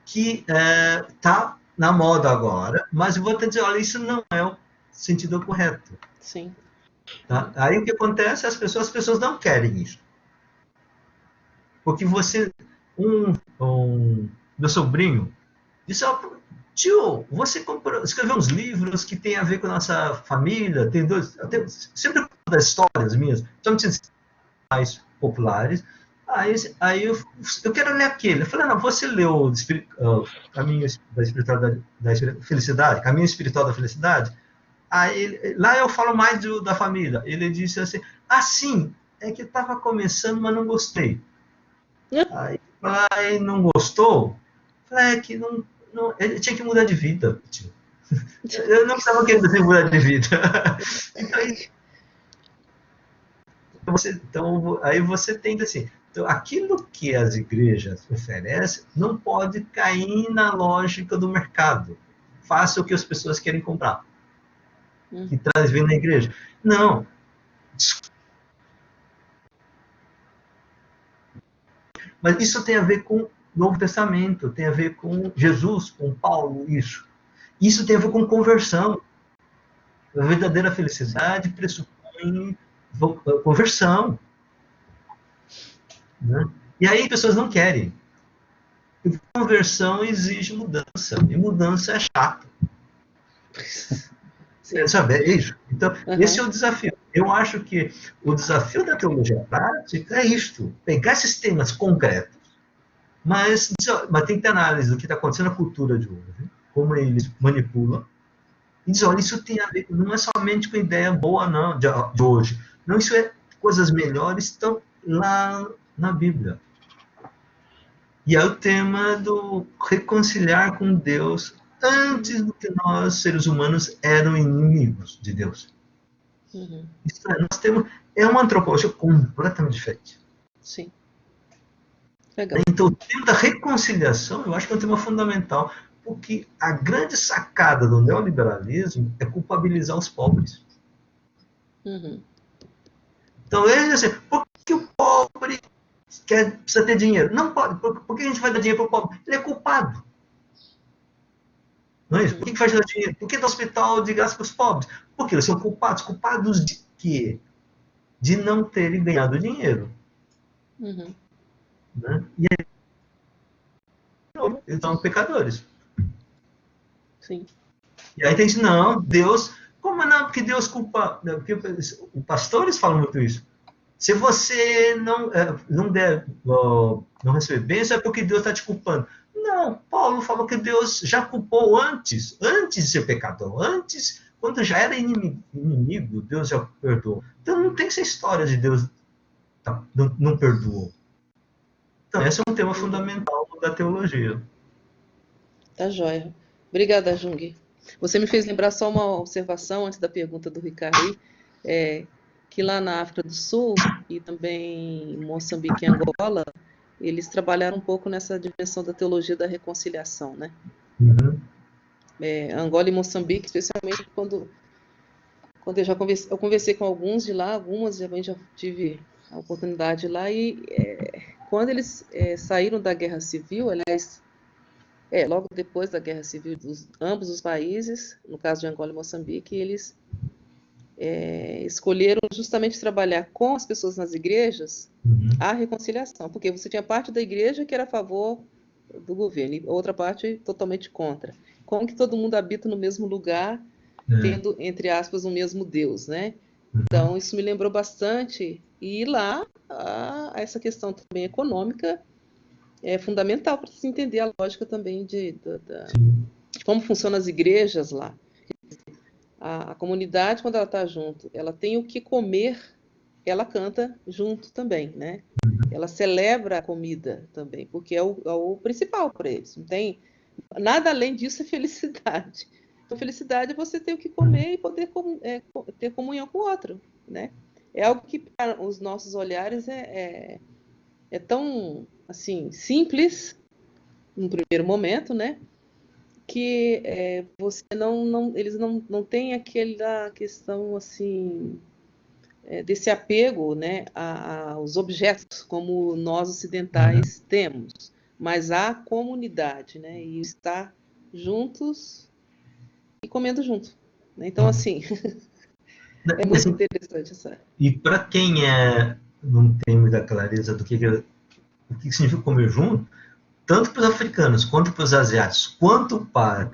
que está na moda agora, mas eu vou tentar dizer, olha, isso não é o sentido correto. Sim. Tá? Aí o que acontece, as pessoas não querem isso. Porque meu sobrinho disse, tio, você escreveu uns livros que tem a ver com a nossa família, sempre conto das histórias minhas, principalmente mais populares. Aí eu quero ler aquele. Eu falei, não, você leu Caminho da Felicidade, Caminho Espiritual da Felicidade? Aí, lá eu falo mais da família. Ele disse assim, sim, é que estava começando, mas não gostei. Aí não gostou? Falei, que não, ele tinha que mudar de vida, tio. Eu não estava querendo mudar de vida. Então, aí você tem assim, então, aquilo que as igrejas oferecem não pode cair na lógica do mercado. Faça o que as pessoas querem comprar. Que traz vir na igreja. Não. Mas isso tem a ver com o Novo Testamento, tem a ver com Jesus, com Paulo, isso. Isso tem a ver com conversão. A verdadeira felicidade pressupõe conversão. Né? E aí as pessoas não querem. E conversão exige mudança. E mudança é chato. Sabe, é isso. Então, esse é o desafio. Eu acho que o desafio da teologia prática é isto. Pegar esses temas concretos. Mas tem que ter análise do que está acontecendo na cultura de hoje. Como eles manipulam. E dizer, olha, isso tem a ver, não é somente com ideia boa não, de hoje. Não, isso é coisas melhores estão lá na Bíblia. E é o tema do reconciliar com Deus antes do que nós, seres humanos, eram inimigos de Deus. Uhum. Isso é, nós temos, é uma antropologia completamente diferente. Sim. Legal. Então, o tema da reconciliação, eu acho que é um tema fundamental, porque a grande sacada do neoliberalismo é culpabilizar os pobres. Uhum. Então, veja assim, por que o pobre precisa ter dinheiro? Não pode. Por que a gente vai dar dinheiro para o pobre? Ele é culpado. Não é isso? Por que vai dar dinheiro? Por que dá hospital de graça para os pobres? Porque eles são culpados. Culpados de quê? De não terem ganhado dinheiro. Uhum. Né? E aí, eles são pecadores. Sim. E aí tem gente, não, Deus... Como não? Porque Deus culpa... Porque os pastores falam muito isso. Se você não der, não receber bênção, é porque Deus está te culpando. Não, Paulo falou que Deus já culpou antes de ser pecador. Antes, quando já era inimigo, Deus já perdoou. Então não tem essa história de Deus não perdoou. Então esse é um tema fundamental da teologia. Tá joia. Obrigada, Jung. Você me fez lembrar só uma observação antes da pergunta do Ricardo, que lá na África do Sul e também em Moçambique e Angola, eles trabalharam um pouco nessa dimensão da teologia da reconciliação, né? Uhum. Angola e Moçambique, especialmente quando eu conversei com alguns de lá, algumas já tive a oportunidade lá, e quando eles saíram da guerra civil, aliás, logo depois da guerra civil ambos os países, no caso de Angola e Moçambique, eles escolheram justamente trabalhar com as pessoas nas igrejas a reconciliação, porque você tinha parte da igreja que era a favor do governo e outra parte totalmente contra. Como que todo mundo habita no mesmo lugar, tendo, entre aspas, o mesmo Deus, né? Então, isso me lembrou bastante. E lá, essa questão também econômica é fundamental para se entender a lógica também de como funcionam as igrejas lá. A comunidade, quando ela está junto, ela tem o que comer, ela canta junto também, né? Ela celebra a comida também, porque é o principal para eles. Não tem nada além disso é felicidade. Então, felicidade é você ter o que comer e poder ter comunhão com o outro, né? É algo que, para os nossos olhares, é tão, assim, simples, no primeiro momento, né? Que eles não têm aquela questão, assim, desse apego, né, aos objetos, como nós ocidentais temos, mas à comunidade, né? E estar juntos e comendo junto. Né? Então, assim, é muito interessante essa. E para quem não tem muita clareza do que significa comer junto, tanto para os africanos, quanto para os asiáticos, quanto para a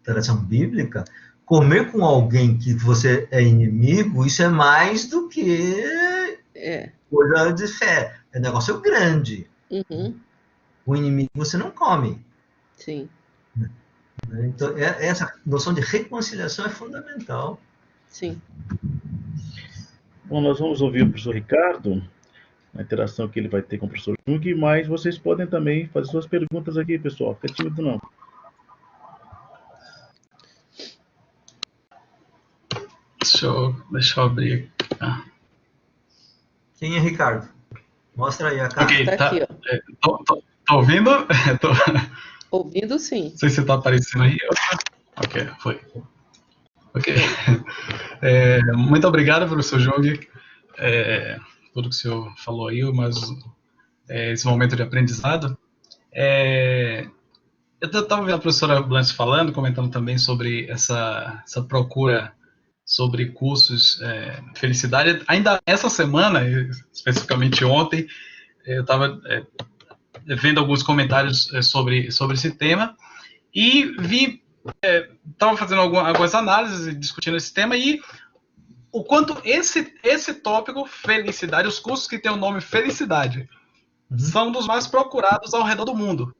tradição bíblica, comer com alguém que você é inimigo, isso é mais do que coisa de fé. É um negócio grande. Uhum. O inimigo você não come. Sim. Então, essa noção de reconciliação é fundamental. Sim. Bom, nós vamos ouvir o professor Ricardo, a interação que ele vai ter com o professor Jung, mas vocês podem também fazer suas perguntas aqui, pessoal. Fica tímido não. Deixa eu abrir. Quem é Ricardo? Mostra aí a cara. Ok, Tá aqui, ó. Tá ouvindo? Ouvindo, sim. Não sei se tá aparecendo aí. Ok, foi. Ok. Muito obrigado, professor Jung, tudo que o senhor falou aí, mas esse momento de aprendizado. Eu estava vendo a professora Blanche falando, comentando também sobre essa procura sobre cursos felicidade. Ainda essa semana, especificamente ontem, eu estava vendo alguns comentários sobre esse tema e vi, estava fazendo algumas análises discutindo esse tema e o quanto esse tópico, felicidade, os cursos que têm o nome felicidade, são dos mais procurados ao redor do mundo.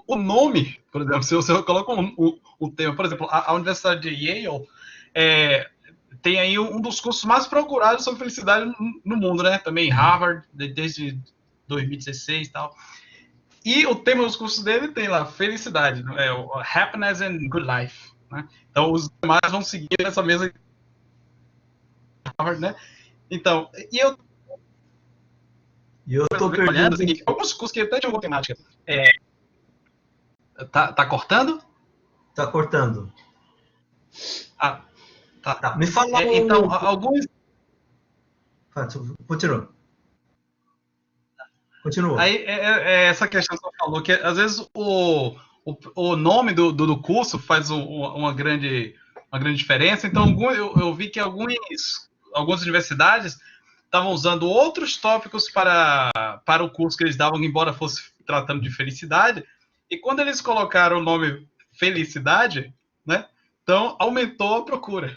O nome, por exemplo, se você coloca um tema, por exemplo, a Universidade de Yale tem aí um dos cursos mais procurados sobre felicidade no mundo, né? Também Harvard, desde 2016 e tal. E o tema dos cursos dele tem lá, felicidade, o Happiness and Good Life, né? Então, os demais vão seguir essa mesma Harvard, né? Então, e eu estou olhando, perdendo. assim, alguns cursos que até tinham matemática. Tá cortando? Tá cortando. Ah, tá. Me fala. Então, alguns. Continua. Continua. Aí essa questão que você falou, que às vezes o nome do curso faz uma grande diferença. Então, eu vi que algumas universidades estavam usando outros tópicos para o curso que eles davam, embora fosse tratando de felicidade. E quando eles colocaram o nome felicidade, né? Então, aumentou a procura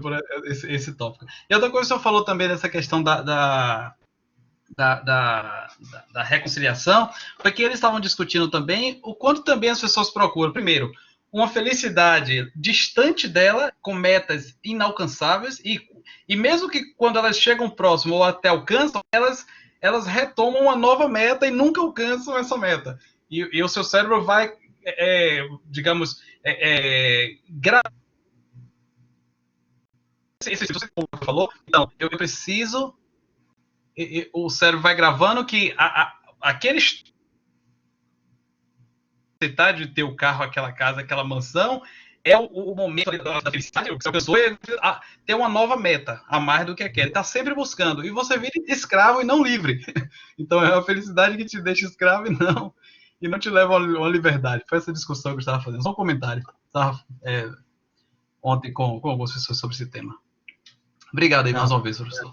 por esse tópico. E outra coisa que o senhor falou também dessa questão da reconciliação, foi que eles estavam discutindo também o quanto também as pessoas procuram, primeiro, uma felicidade distante dela, com metas inalcançáveis, e mesmo que quando elas chegam próximo ou até alcançam, elas retomam uma nova meta e nunca alcançam essa meta. E o seu cérebro vai, digamos, gravar. Esse você falou, então, eu preciso. O cérebro vai gravando que aqueles de ter o carro, aquela casa, aquela mansão, é o momento da felicidade, que a pessoa tem uma nova meta, a mais do que aquela. Ele está sempre buscando. E você vira escravo e não livre. Então é a felicidade que te deixa escravo e não te leva a uma liberdade. Foi essa discussão que eu estava fazendo. Só um comentário. Estava ontem com algumas pessoas sobre esse tema. Obrigado aí mais uma vez, professor.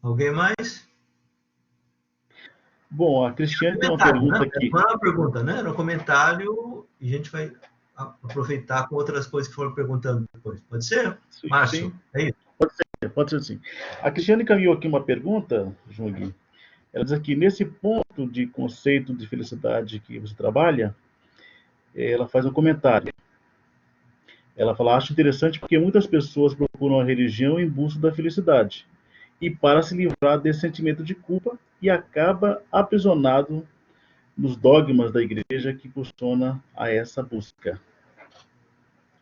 Alguém mais? Bom, a Cristiane tem uma pergunta aqui. Não é uma pergunta, né? Era um comentário e a gente vai aproveitar com outras coisas que foram perguntando depois. Pode ser? Sim, Márcio, sim. é isso? Pode ser sim. A Cristiane encaminhou aqui uma pergunta, Jung. Ela diz aqui, nesse ponto de conceito de felicidade que você trabalha, ela faz um comentário. Ela fala, acho interessante porque muitas pessoas procuram a religião em busca da felicidade e para se livrar desse sentimento de culpa e acaba aprisionado nos dogmas da igreja que impulsiona a essa busca.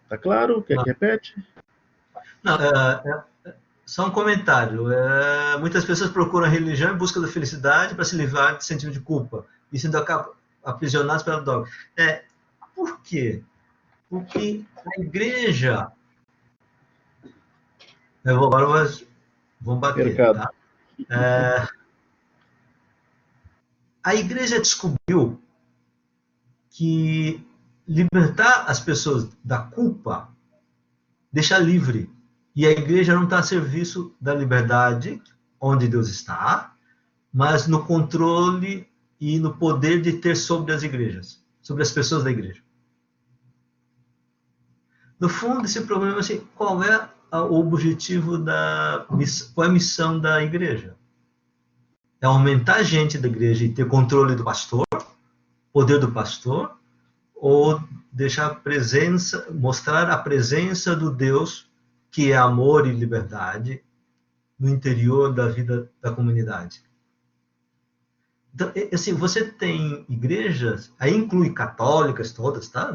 Tá claro? Quer que repete? Não, só um comentário. Muitas pessoas procuram a religião em busca da felicidade para se livrar desse sentimento de culpa e sendo aprisionados pelo dogma. Por quê? Porque a igreja... Agora vamos bater, tá? A igreja descobriu que libertar as pessoas da culpa deixa livre. E a igreja não está a serviço da liberdade, onde Deus está, mas no controle e no poder de ter sobre as igrejas, sobre as pessoas da igreja. No fundo, esse problema é assim, qual é o objetivo qual é a missão da igreja? É aumentar a gente da igreja e ter controle do pastor, poder do pastor, ou deixar mostrar a presença do Deus, que é amor e liberdade, no interior da vida da comunidade. Então, assim, você tem igrejas, aí inclui católicas todas, tá?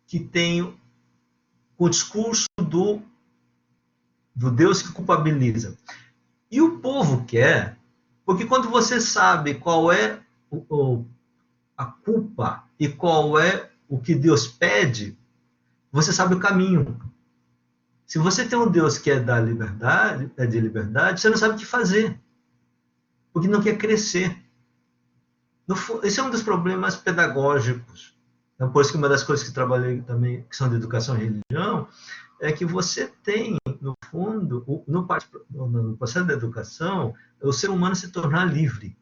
Que tem o discurso do Deus que culpabiliza. E o povo quer, porque quando você sabe qual é a culpa e qual é o que Deus pede, você sabe o caminho. Se você tem um Deus que é de liberdade, você não sabe o que fazer, porque não quer crescer. Esse é um dos problemas pedagógicos. Então, por isso que uma das coisas que trabalhei também, que são de educação e religião, é que você tem, no fundo, no processo da educação, o ser humano se tornar livre.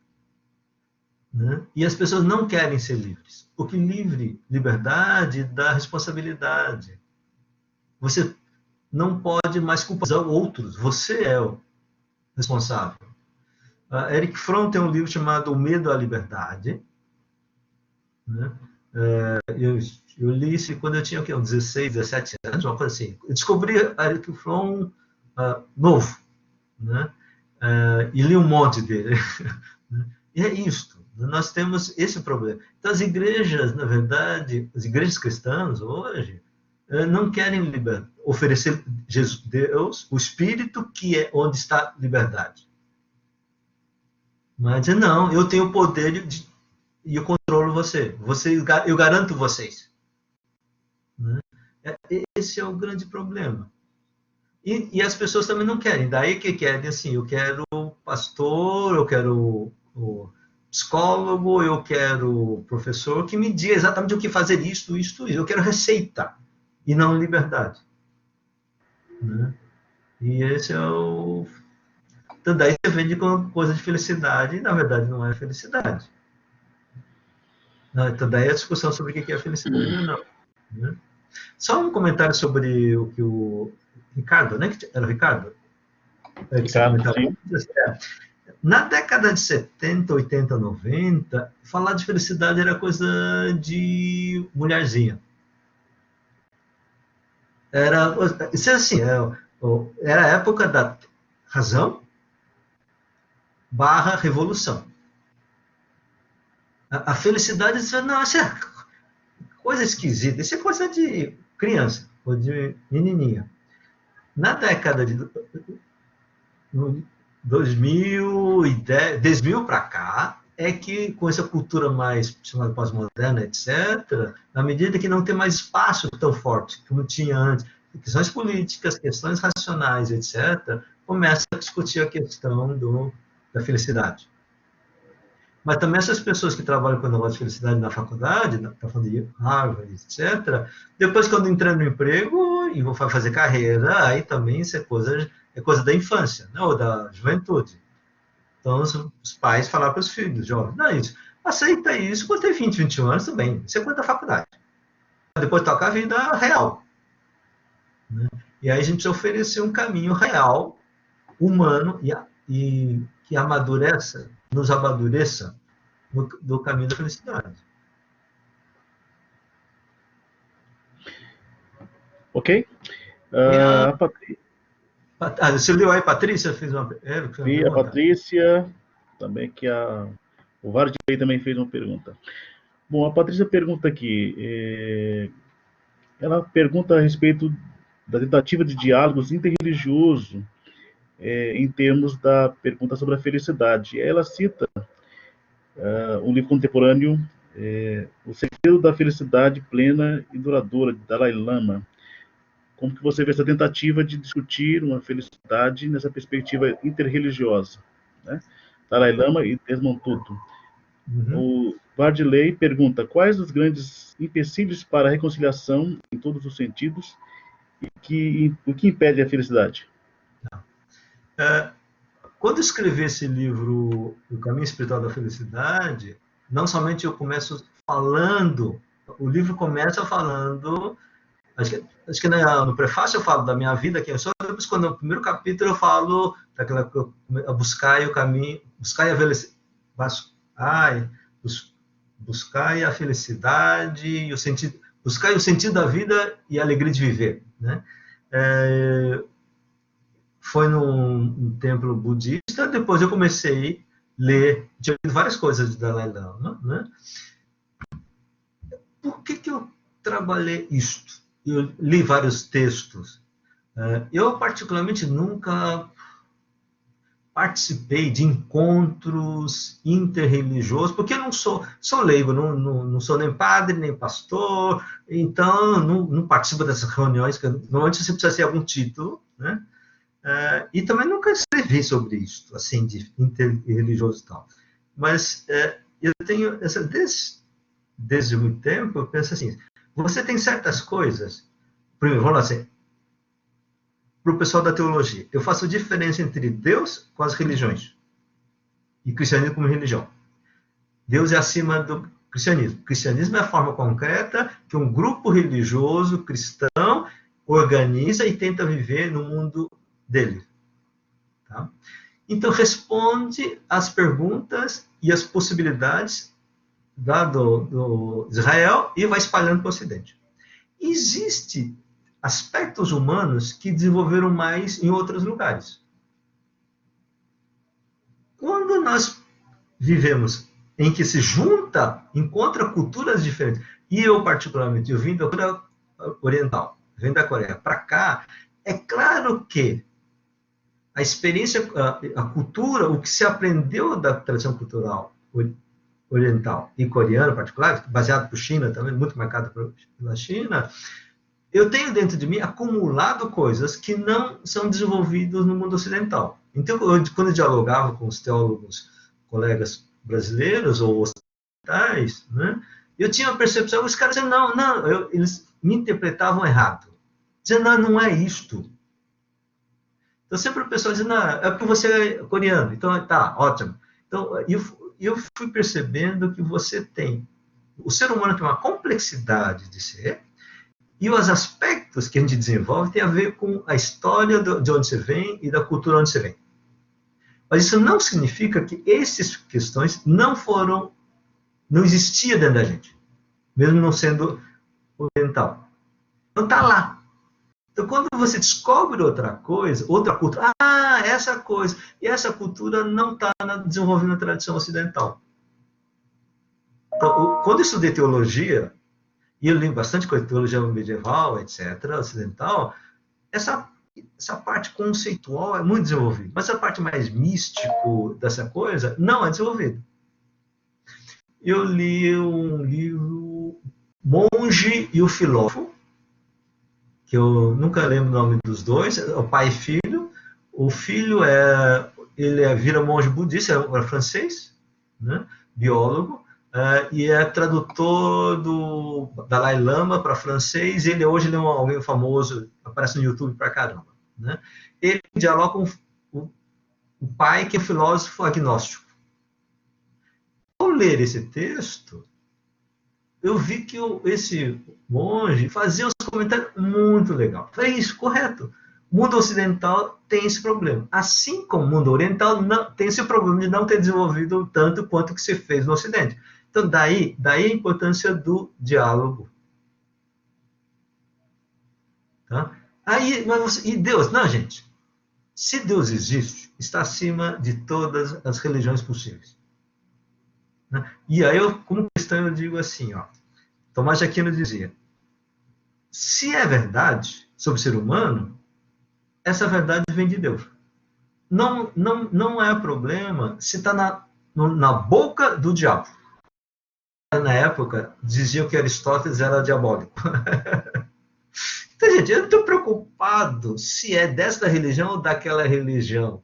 Né? E as pessoas não querem ser livres, porque liberdade dá responsabilidade. Você não pode mais culpar outros, você é o responsável. Eric Fromm tem um livro chamado O Medo à Liberdade, né? Eu li isso quando eu tinha, o quê, uns 16, 17 anos, uma coisa assim. Eu descobri Erich Fromm novo, né? E li um monte dele. E é isto. Nós temos esse problema. Então, as igrejas, na verdade, as igrejas cristãs hoje, não querem oferecer Jesus, Deus, o Espírito, que é onde está a liberdade. Mas dizer, não, eu tenho o poder e eu controlo você. Eu garanto vocês. Né? Esse é o grande problema. E as pessoas também não querem. Daí que querem, assim, eu quero pastor, eu quero o psicólogo, eu quero professor que me diga exatamente o que fazer, isto. Eu quero receita e não liberdade. Né? E esse é o... Então, daí você vende com coisa de felicidade e, na verdade, não é felicidade. Então, daí a discussão sobre o que é felicidade ou não. Né? Só um comentário sobre o que o Ricardo, né? Era o Ricardo? Ricardo, sim. Na década de 70, 80, 90, falar de felicidade era coisa de mulherzinha. Era assim, era a época da razão / revolução. A felicidade, não, isso é coisa esquisita, isso é coisa de criança, ou de menininha. Na década de 2000 para cá, é que com essa cultura mais chamada pós-moderna, etc., na medida que não tem mais espaço tão forte como tinha antes, questões políticas, questões racionais, etc., começa a discutir a questão da felicidade. Mas também essas pessoas que trabalham com o negócio de felicidade na faculdade, na faculdade de Harvard, etc., depois quando entram no emprego e vão fazer carreira, aí também isso é coisa da infância, né, ou da juventude. Então, os pais falaram para os filhos, jovens, não é isso, aceita isso, quando tem 20, 21 anos, tudo bem, você conta a faculdade. Depois toca a vida real. Né? E aí a gente precisa oferecer um caminho real, humano, e que nos amadureça do caminho da felicidade. Ok. Você leu aí, Patrícia? Fez uma Vi a Patrícia, também que o Vardilei também fez uma pergunta. Bom, a Patrícia pergunta aqui, ela pergunta a respeito da tentativa de diálogos interreligioso em termos da pergunta sobre a felicidade. Ela cita um livro contemporâneo, O Segredo da Felicidade Plena e Duradoura, de Dalai Lama. Como que você vê essa tentativa de discutir uma felicidade nessa perspectiva interreligiosa? Né? Dalai Lama e Desmond Tutu. O Vardilei pergunta quais os grandes empecilhos para a reconciliação em todos os sentidos e o que impede a felicidade? Quando eu escrevi esse livro, O Caminho Espiritual da Felicidade, não somente eu começo falando, o livro começa falando, acho que no prefácio eu falo da minha vida, quem eu sou, depois quando no primeiro capítulo eu falo daquela buscar o caminho, buscar a felicidade e o sentido, buscar o sentido da vida e a alegria de viver, né? Foi num templo budista, depois eu comecei a ler, tinha lido várias coisas de Dalai Lama, né? Por que eu trabalhei isto? Eu li vários textos. Eu, particularmente, nunca participei de encontros interreligiosos, porque eu não sou leigo, não sou nem padre, nem pastor, então não participo dessas reuniões, que normalmente você precisa ter algum título, né? E também nunca escrevi sobre isso, assim, de interreligioso e tal. Mas eu tenho desde muito tempo, eu penso assim, você tem certas coisas, primeiro, vamos lá assim, para o pessoal da teologia, eu faço diferença entre Deus com as religiões e cristianismo como religião. Deus é acima do cristianismo. O cristianismo é a forma concreta que um grupo religioso cristão organiza e tenta viver no mundo dele. Então, responde às perguntas e às possibilidades lá do Israel e vai espalhando para o Ocidente. Existem aspectos humanos que desenvolveram mais em outros lugares. Quando nós vivemos em que se junta, encontra culturas diferentes, e eu particularmente, eu vim da cultura oriental, vim da Coreia para cá, é claro que a experiência, a cultura, o que se aprendeu da tradição cultural oriental e coreana, em particular, baseado por China também, muito marcado pela China, eu tenho dentro de mim acumulado coisas que não são desenvolvidas no mundo ocidental. Então, quando eu dialogava com os teólogos, colegas brasileiros ou ocidentais, né, eu tinha a percepção, os caras diziam, eles me interpretavam errado. Dizendo, não é isto. Então, sempre o pessoal dizia, é porque você é coreano. Então, tá, ótimo. Então, eu fui percebendo que você tem, o ser humano tem uma complexidade de ser, e os aspectos que a gente desenvolve tem a ver com a história de onde você vem e da cultura onde você vem. Mas isso não significa que essas questões não existiam dentro da gente, mesmo não sendo oriental. Então está lá. Então quando você descobre outra coisa, outra cultura, essa coisa, e essa cultura não está desenvolvendo a tradição ocidental. Então, quando eu estudei teologia, e eu li bastante coisa de teologia medieval, etc., ocidental, essa parte conceitual é muito desenvolvida, mas a parte mais místico dessa coisa não é desenvolvida. Eu li um livro, Monge e o Filósofo, que eu nunca lembro o nome dos dois, o pai e filho. O filho vira monge budista, é francês, né, biólogo, e é tradutor do Dalai Lama para francês. Hoje ele é alguém famoso, aparece no YouTube pra caramba, né? Ele dialoga com o pai, que é filósofo agnóstico. Ao ler esse texto, eu vi que esse monge fazia uns comentários muito legais. Falei, isso, correto. O mundo ocidental tem esse problema. Assim como o mundo oriental tem esse problema de não ter desenvolvido tanto quanto que se fez no Ocidente. Então, daí a importância do diálogo. Tá? E Deus? Não, gente. Se Deus existe, está acima de todas as religiões possíveis. Né? E aí, como cristão, eu digo assim, Tomás de Aquino dizia, se é verdade sobre o ser humano, essa verdade vem de Deus. Não é problema se está na boca do diabo. Na época, diziam que Aristóteles era diabólico. Então, gente, eu não estou preocupado se é dessa religião ou daquela religião.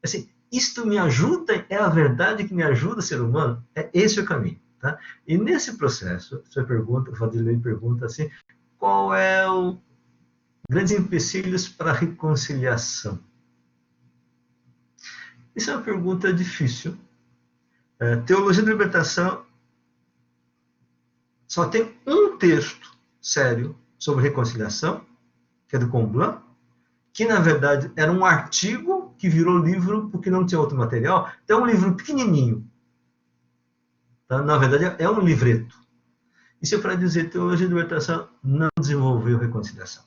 Assim, isto me ajuda, é a verdade que me ajuda o ser humano? É esse o caminho. Tá? E nesse processo, o Fadilei pergunta assim, qual é o grandes empecilhos para a reconciliação? Isso é uma pergunta difícil. Teologia da Libertação só tem um texto sério sobre reconciliação, que é do Comblan, que na verdade era um artigo que virou livro porque não tinha outro material. Então é um livro pequenininho. Tá? Na verdade é um livreto. Isso é para dizer que a Teologia da Libertação não desenvolveu reconciliação.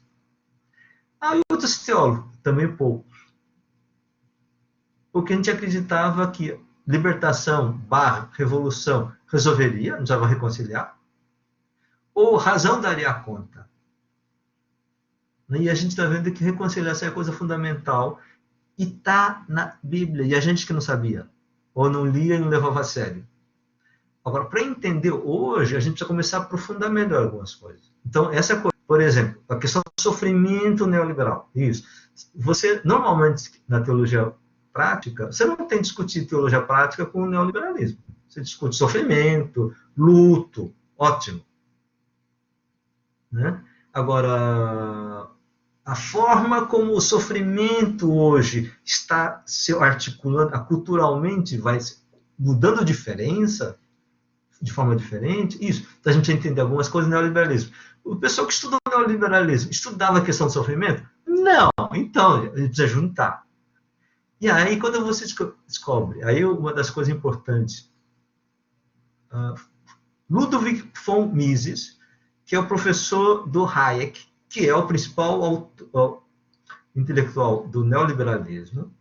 Há outros teólogos, também poucos. Porque a gente acreditava que libertação / revolução resolveria, não precisava reconciliar, ou razão daria conta. E a gente está vendo que reconciliação é coisa fundamental e está na Bíblia. E a gente que não sabia, ou não lia e não levava a sério. Agora, para entender hoje, a gente precisa começar a aprofundar melhor algumas coisas. Então, essa coisa, por exemplo, a questão do sofrimento neoliberal. Isso. Você, normalmente, na teologia prática, você não tem que discutir teologia prática com o neoliberalismo. Você discute sofrimento, luto, ótimo. Né? Agora, a forma como o sofrimento hoje está se articulando, culturalmente vai mudando diferença, de forma diferente, isso. Então a gente entender algumas coisas do neoliberalismo. O pessoal que estudou o neoliberalismo estudava a questão do sofrimento? Não. Então, a gente precisa juntar. E aí, quando você descobre, aí uma das coisas importantes, Ludwig von Mises, que é o professor do Hayek, que é o principal intelectual do neoliberalismo.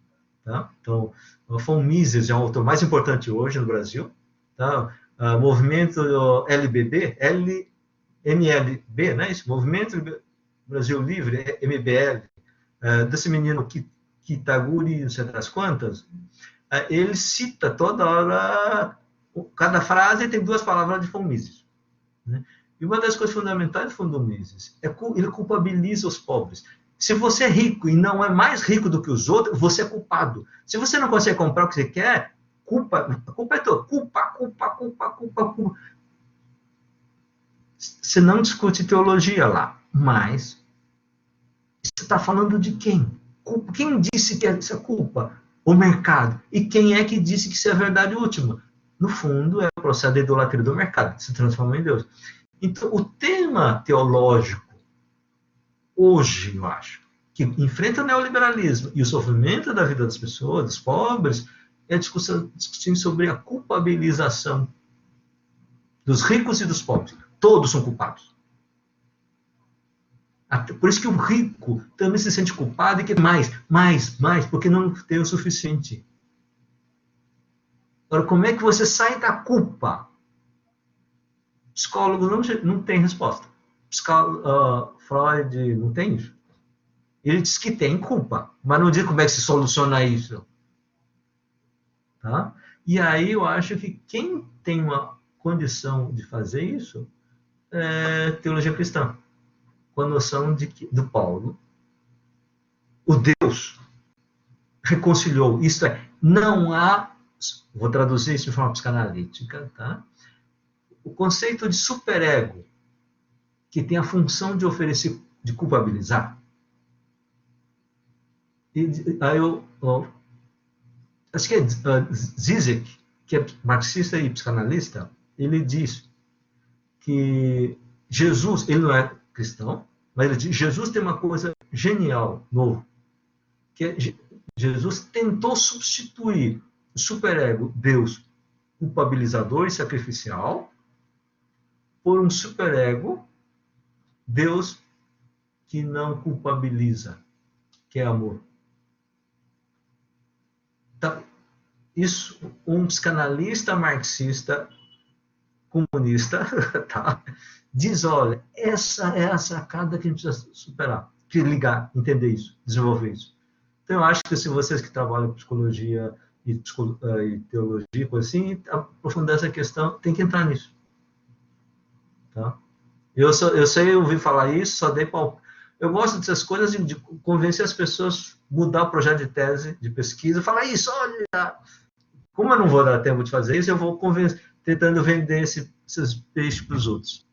Tá? Então, von Mises é o autor mais importante hoje no Brasil. Tá? Movimento LBB, MLB, né? Esse Movimento Brasil Livre, MBL, desse menino Kitaguri, não sei das quantas, ele cita toda hora, cada frase tem 2 palavras de von Mises. Né? E uma das coisas fundamentais de von Mises é que ele culpabiliza os pobres. Se você é rico e não é mais rico do que os outros, você é culpado. Se você não consegue comprar o que você quer, a culpa é tua. Culpa. Você não discute teologia lá, mas você está falando de quem? Quem disse que essa culpa? O mercado. E quem é que disse que isso é a verdade última? No fundo, é o processo da idolatria do mercado, que se transforma em Deus. Então, o tema teológico, hoje, eu acho, que enfrenta o neoliberalismo e o sofrimento da vida das pessoas, dos pobres, é a discussão sobre a culpabilização dos ricos e dos pobres. Todos são culpados. Por isso que o rico também se sente culpado e quer mais, porque não tem o suficiente. Agora, como é que você sai da culpa? Psicólogo não tem resposta. Freud não tem isso. Ele diz que tem culpa, mas não diz como é que se soluciona isso. Tá? E aí eu acho que quem tem uma condição de fazer isso é teologia cristã. Com a noção do Paulo, o Deus reconciliou. Isto é, não há, vou traduzir isso de forma psicanalítica, tá? O conceito de superego, que tem a função de oferecer, de culpabilizar. Acho que é Zizek, que é marxista e psicanalista, ele diz que Jesus, ele não é cristão, mas ele diz, Jesus tem uma coisa genial, novo, que é, Jesus tentou substituir o superego, Deus, culpabilizador e sacrificial, por um superego, Deus que não culpabiliza, que é amor. Então, isso, um psicanalista marxista comunista, tá? Diz, olha, essa é a sacada que a gente precisa superar, que ligar, entender isso, desenvolver isso. Então, eu acho que se vocês que trabalham com psicologia e teologia, coisa assim, aprofundar essa questão, tem que entrar nisso. Tá? Eu sei ouvir falar isso, só dei palco. Eu gosto dessas coisas de convencer as pessoas a mudar o projeto de tese, de pesquisa, falar isso, olha, como eu não vou dar tempo de fazer isso, eu vou tentando vender esses peixes para os outros.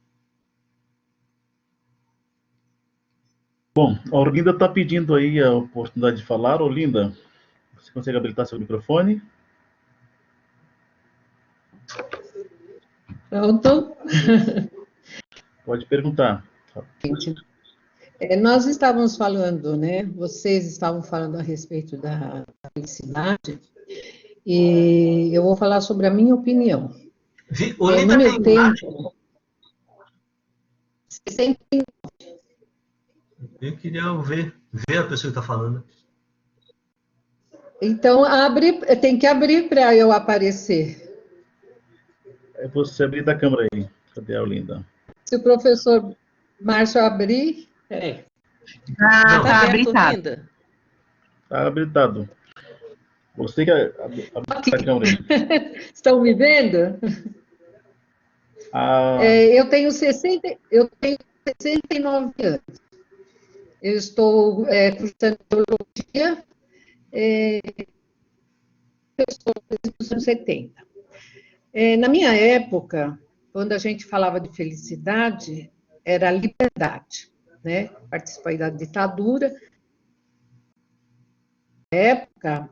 Bom, a Orlinda está pedindo aí a oportunidade de falar. Orlinda, você consegue habilitar seu microfone? Pronto. Pode perguntar. Nós estávamos falando, né? Vocês estavam falando a respeito da felicidade, e eu vou falar sobre a minha opinião. No meu tempo, sempre. Eu queria ver a pessoa que está falando. Então, tem que abrir para eu aparecer. É você abrir da câmera aí. Cadê a Orlinda? Se o professor Márcio abrir... Está habilitado. Está habilitado. Você que abre a câmera aí. Estão me vendo? Eu tenho 69 anos. Eu estou cursando teologia, eu estou nos anos 70. Na minha época, quando a gente falava de felicidade, era liberdade, né? Participei da ditadura. Na época,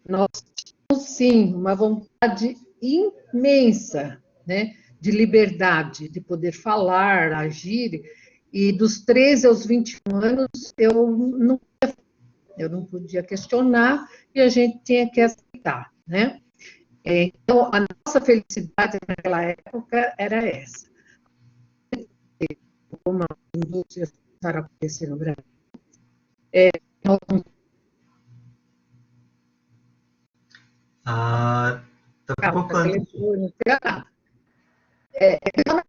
nós tínhamos, sim, uma vontade imensa, né? De liberdade, de poder falar, agir. E dos 13 aos 21 anos, eu não podia questionar e a gente tinha que aceitar, né? Então, a nossa felicidade naquela época era essa. Como a indústria começaram a aparecer no Brasil, nós Tá pipocando. A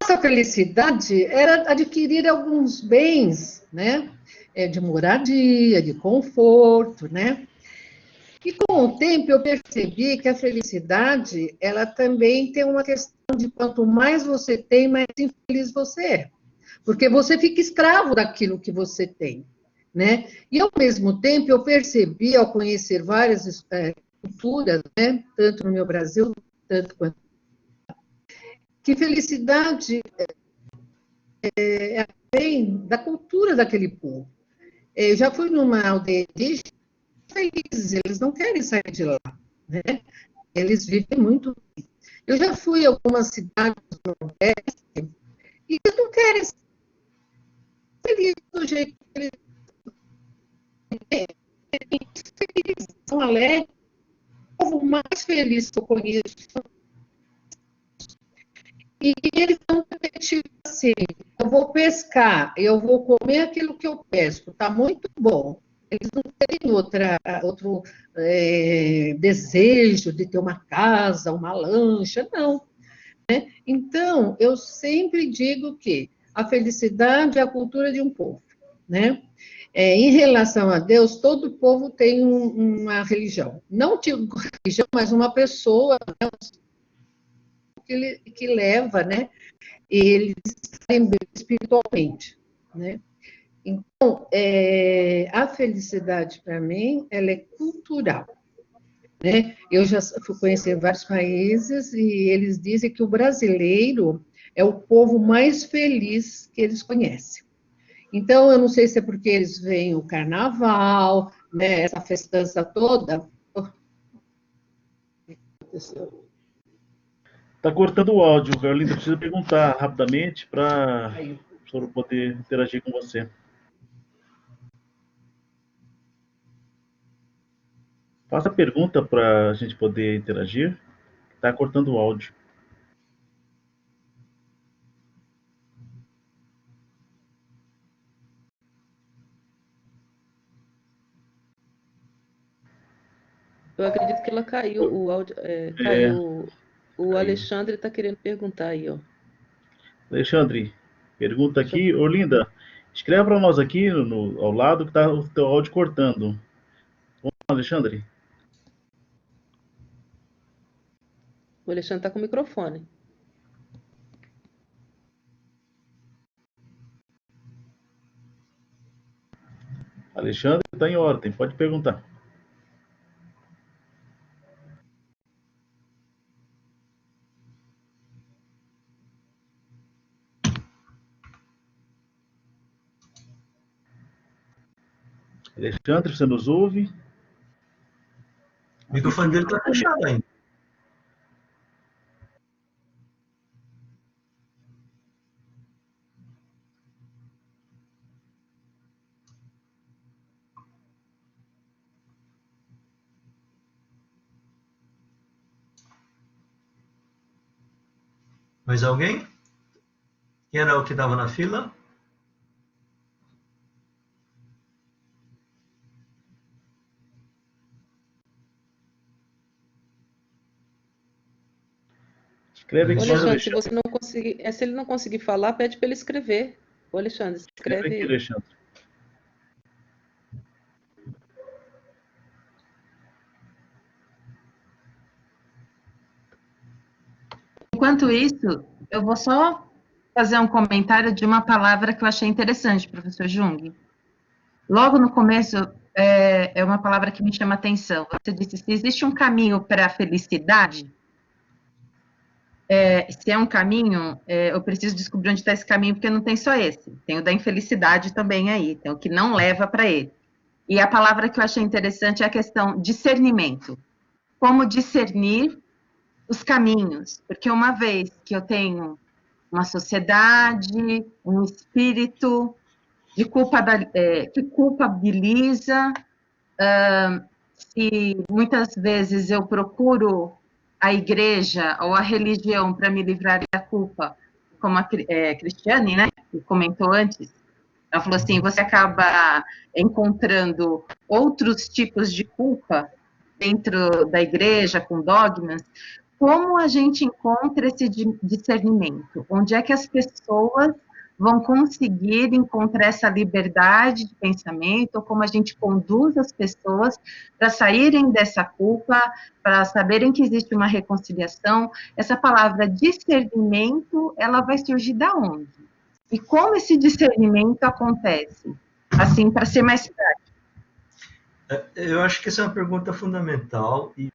nossa felicidade era adquirir alguns bens, né? De moradia, de conforto, né? E com o tempo eu percebi que a felicidade, ela também tem uma questão de quanto mais você tem, mais infeliz você é. Porque você fica escravo daquilo que você tem, né? E ao mesmo tempo eu percebi, ao conhecer várias culturas, né? Tanto no meu Brasil, tanto quanto que felicidade vem da cultura daquele povo. Eu já fui numa aldeia indígena, felizes, eles não querem sair de lá, né? Eles vivem muito bem. Eu já fui a algumas cidades do Nordeste e eles não querem ser felizes do jeito que eles são alegres. O povo mais feliz que eu conheço. E eles são competitivos assim, eu vou pescar, eu vou comer aquilo que eu pesco, está muito bom. Eles não têm outro desejo de ter uma casa, uma lancha, não. Né? Então, eu sempre digo que a felicidade é a cultura de um povo. Né? Em relação a Deus, todo povo tem uma religião. Não digo religião, mas uma pessoa, né? que leva, né, eles estarem bem espiritualmente, né? Então, a felicidade para mim, ela é cultural, né? Eu já fui conhecer vários países e eles dizem que o brasileiro é o povo mais feliz que eles conhecem. Então, eu não sei se é porque eles veem o carnaval, né, essa festança toda. Está cortando o áudio, Carlinhos. Precisa perguntar rapidamente para o senhor poder interagir com você. Faça a pergunta para a gente poder interagir. Está cortando o áudio. Eu acredito que ela caiu, o áudio caiu. O Alexandre está querendo perguntar aí, ó. Alexandre, pergunta aqui. Orlinda, escreve para nós aqui ao lado que está o teu áudio cortando. Vamos lá, Alexandre. O Alexandre está com o microfone. Alexandre, está em ordem, pode perguntar. Alexandre, você nos ouve? O microfone dele está fechado ainda. Mais alguém? Quem era o que estava na fila? Escreve aqui, Alexandre, se você não conseguir, se ele não conseguir falar, pede para ele escrever. Alexandre, escreve aqui, Alexandre. Enquanto isso, eu vou só fazer um comentário de uma palavra que eu achei interessante, professor Jung. Logo no começo, é uma palavra que me chama a atenção. Você disse, se existe um caminho para a felicidade, se é um caminho, eu preciso descobrir onde está esse caminho, porque não tem só esse. Tem o da infelicidade também aí, tem o que não leva para ele. E a palavra que eu achei interessante é a questão discernimento. Como discernir os caminhos? Porque uma vez que eu tenho uma sociedade, um espírito que culpabiliza, se muitas vezes eu procuro a igreja ou a religião para me livrar da culpa, como a Cristiane, né, que comentou antes. Ela falou assim, você acaba encontrando outros tipos de culpa dentro da igreja, com dogmas. Como a gente encontra esse discernimento? Onde é que as pessoas vão conseguir encontrar essa liberdade de pensamento, ou como a gente conduz as pessoas para saírem dessa culpa, para saberem que existe uma reconciliação? Essa palavra discernimento, ela vai surgir da onde? E como esse discernimento acontece? Assim, para ser mais prático. Eu acho que essa é uma pergunta fundamental e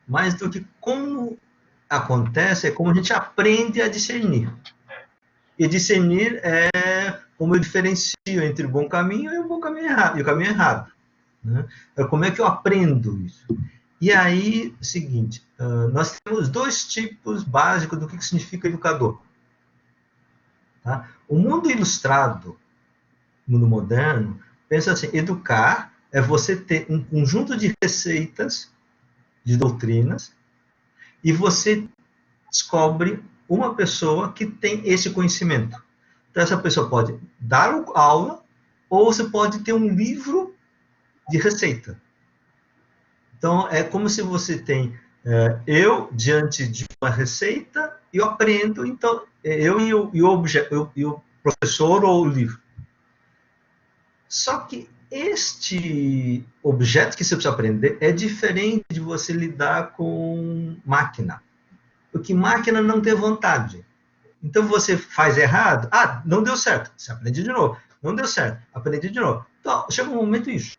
mais do que como acontece, é como a gente aprende a discernir. E discernir é como eu diferencio entre o bom caminho e o bom caminho errado, e o caminho errado. Né? Como é que eu aprendo isso? E aí, o seguinte, nós temos dois tipos básicos do que significa educador. Tá? O mundo ilustrado, o mundo moderno, pensa assim, educar é você ter um conjunto de receitas, de doutrinas, e você descobre uma pessoa que tem esse conhecimento. Então, essa pessoa pode dar aula, ou você pode ter um livro de receita. Então, é como se você tem eu diante de uma receita, e eu aprendo, então, eu e o professor ou o livro. Só que este objeto que você precisa aprender é diferente de você lidar com máquina. Porque máquina não tem vontade. Então você faz errado, não deu certo, você aprende de novo. Não deu certo, aprende de novo. Então, chega um momento isso.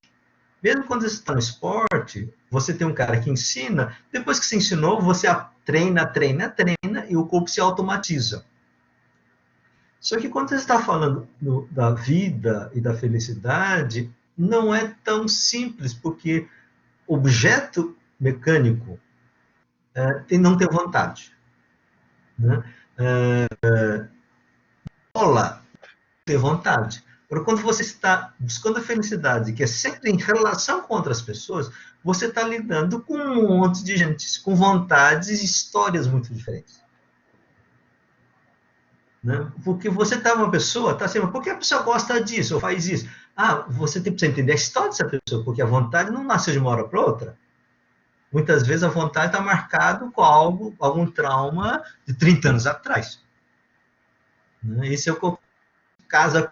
Mesmo quando você está no esporte, você tem um cara que ensina, depois que você ensinou, você treina, e o corpo se automatiza. Só que quando você está falando da vida e da felicidade, não é tão simples, porque objeto mecânico não tem vontade. Né? Bola tem vontade. Porque quando você está buscando a felicidade, que é sempre em relação com outras pessoas, você está lidando com um monte de gente com vontades e histórias muito diferentes. Né? Porque você está uma pessoa, está assim, por que a pessoa gosta disso ou faz isso? Você tem que entender a história dessa pessoa, porque a vontade não nasce de uma hora para outra. Muitas vezes a vontade está marcada com algum trauma de 30 anos atrás. Né? Esse é o que casa.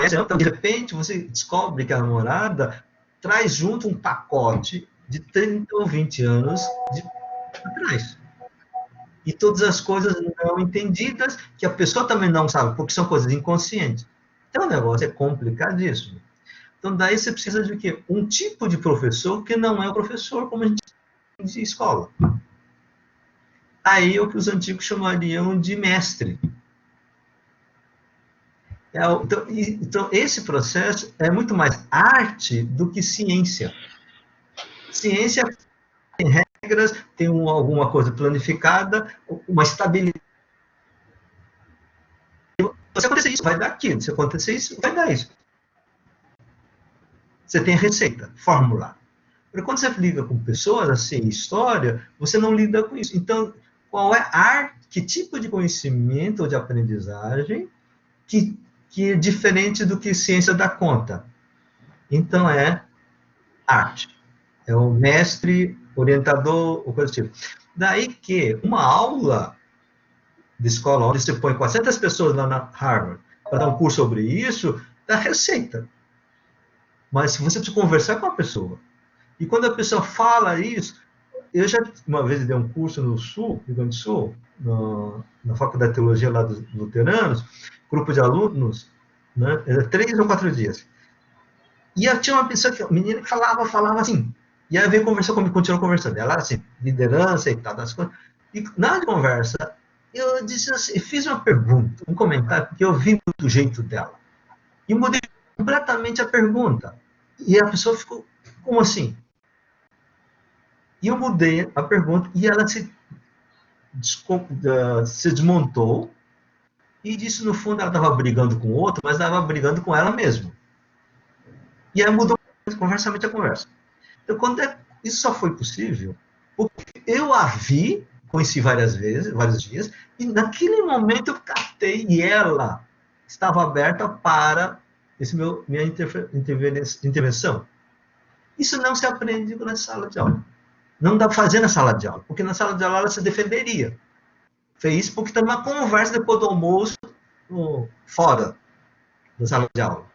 Então, de repente, você descobre que a namorada traz junto um pacote de 30 ou 20 anos atrás. E todas as coisas não entendidas, que a pessoa também não sabe, porque são coisas inconscientes. Então, o negócio é complicadíssimo. Então, daí você precisa de quê? Um tipo de professor que não é o professor, como a gente diz em escola. Aí é o que os antigos chamariam de mestre. Então, esse processo é muito mais arte do que ciência. Ciência tem regras, tem alguma coisa planificada, uma estabilidade. Se acontecer isso, vai dar aquilo. Se acontecer isso, vai dar isso. Você tem a receita, fórmula. Porque quando você liga com pessoas, assim, história, você não lida com isso. Então, qual é que tipo de conhecimento ou de aprendizagem que é diferente do que ciência dá conta? Então, é arte. É o mestre, orientador, ou coisa do tipo. Daí que uma aula de escola, onde você põe 400 pessoas lá na Harvard para dar um curso sobre isso, dá receita. Mas você precisa conversar com a pessoa. E quando a pessoa fala isso, eu já uma vez dei um curso no Sul, Rio Grande do Sul, na Faculdade de Teologia lá dos luteranos, grupo de alunos, né, era 3 ou 4 dias. E eu tinha uma pessoa, uma menina que falava assim, e aí veio conversar comigo, continuou conversando. Ela, assim, liderança e tal, das coisas. E na conversa, eu disse assim, eu fiz uma pergunta, um comentário, porque eu vi do jeito dela. E mudei completamente a pergunta. E a pessoa ficou, como assim? E eu mudei a pergunta, e ela se desmontou, e disse, no fundo, ela estava brigando com o outro, mas estava brigando com ela mesma. E aí mudou completamente a conversa. Então, isso só foi possível porque eu a vi, conheci várias vezes, vários dias, e naquele momento eu captei e ela estava aberta para minha intervenção. Isso não se aprende na sala de aula. Não dá para fazer na sala de aula, porque na sala de aula ela se defenderia. Fez isso porque está numa conversa depois do almoço, fora da sala de aula.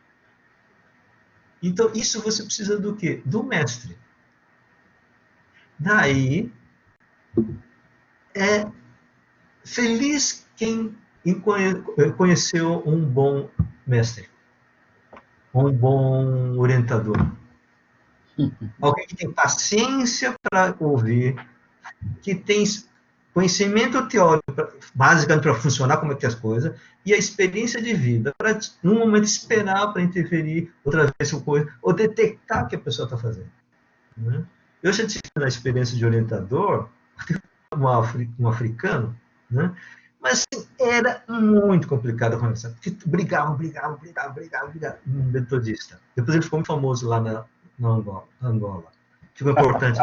Então, isso você precisa do quê? Do mestre. Daí, é feliz quem conheceu um bom mestre, um bom orientador. Alguém que tem paciência para ouvir, que tem conhecimento teórico basicamente para funcionar como é que é as coisas, e a experiência de vida para, num momento, esperar para interferir, outra vez, ou detectar o que a pessoa está fazendo. Né? Eu já tive na experiência de orientador, um africano, né? Mas assim, era muito complicado a conversar, porque brigava, um metodista. Depois ele ficou muito famoso lá na Angola. Ficou importante.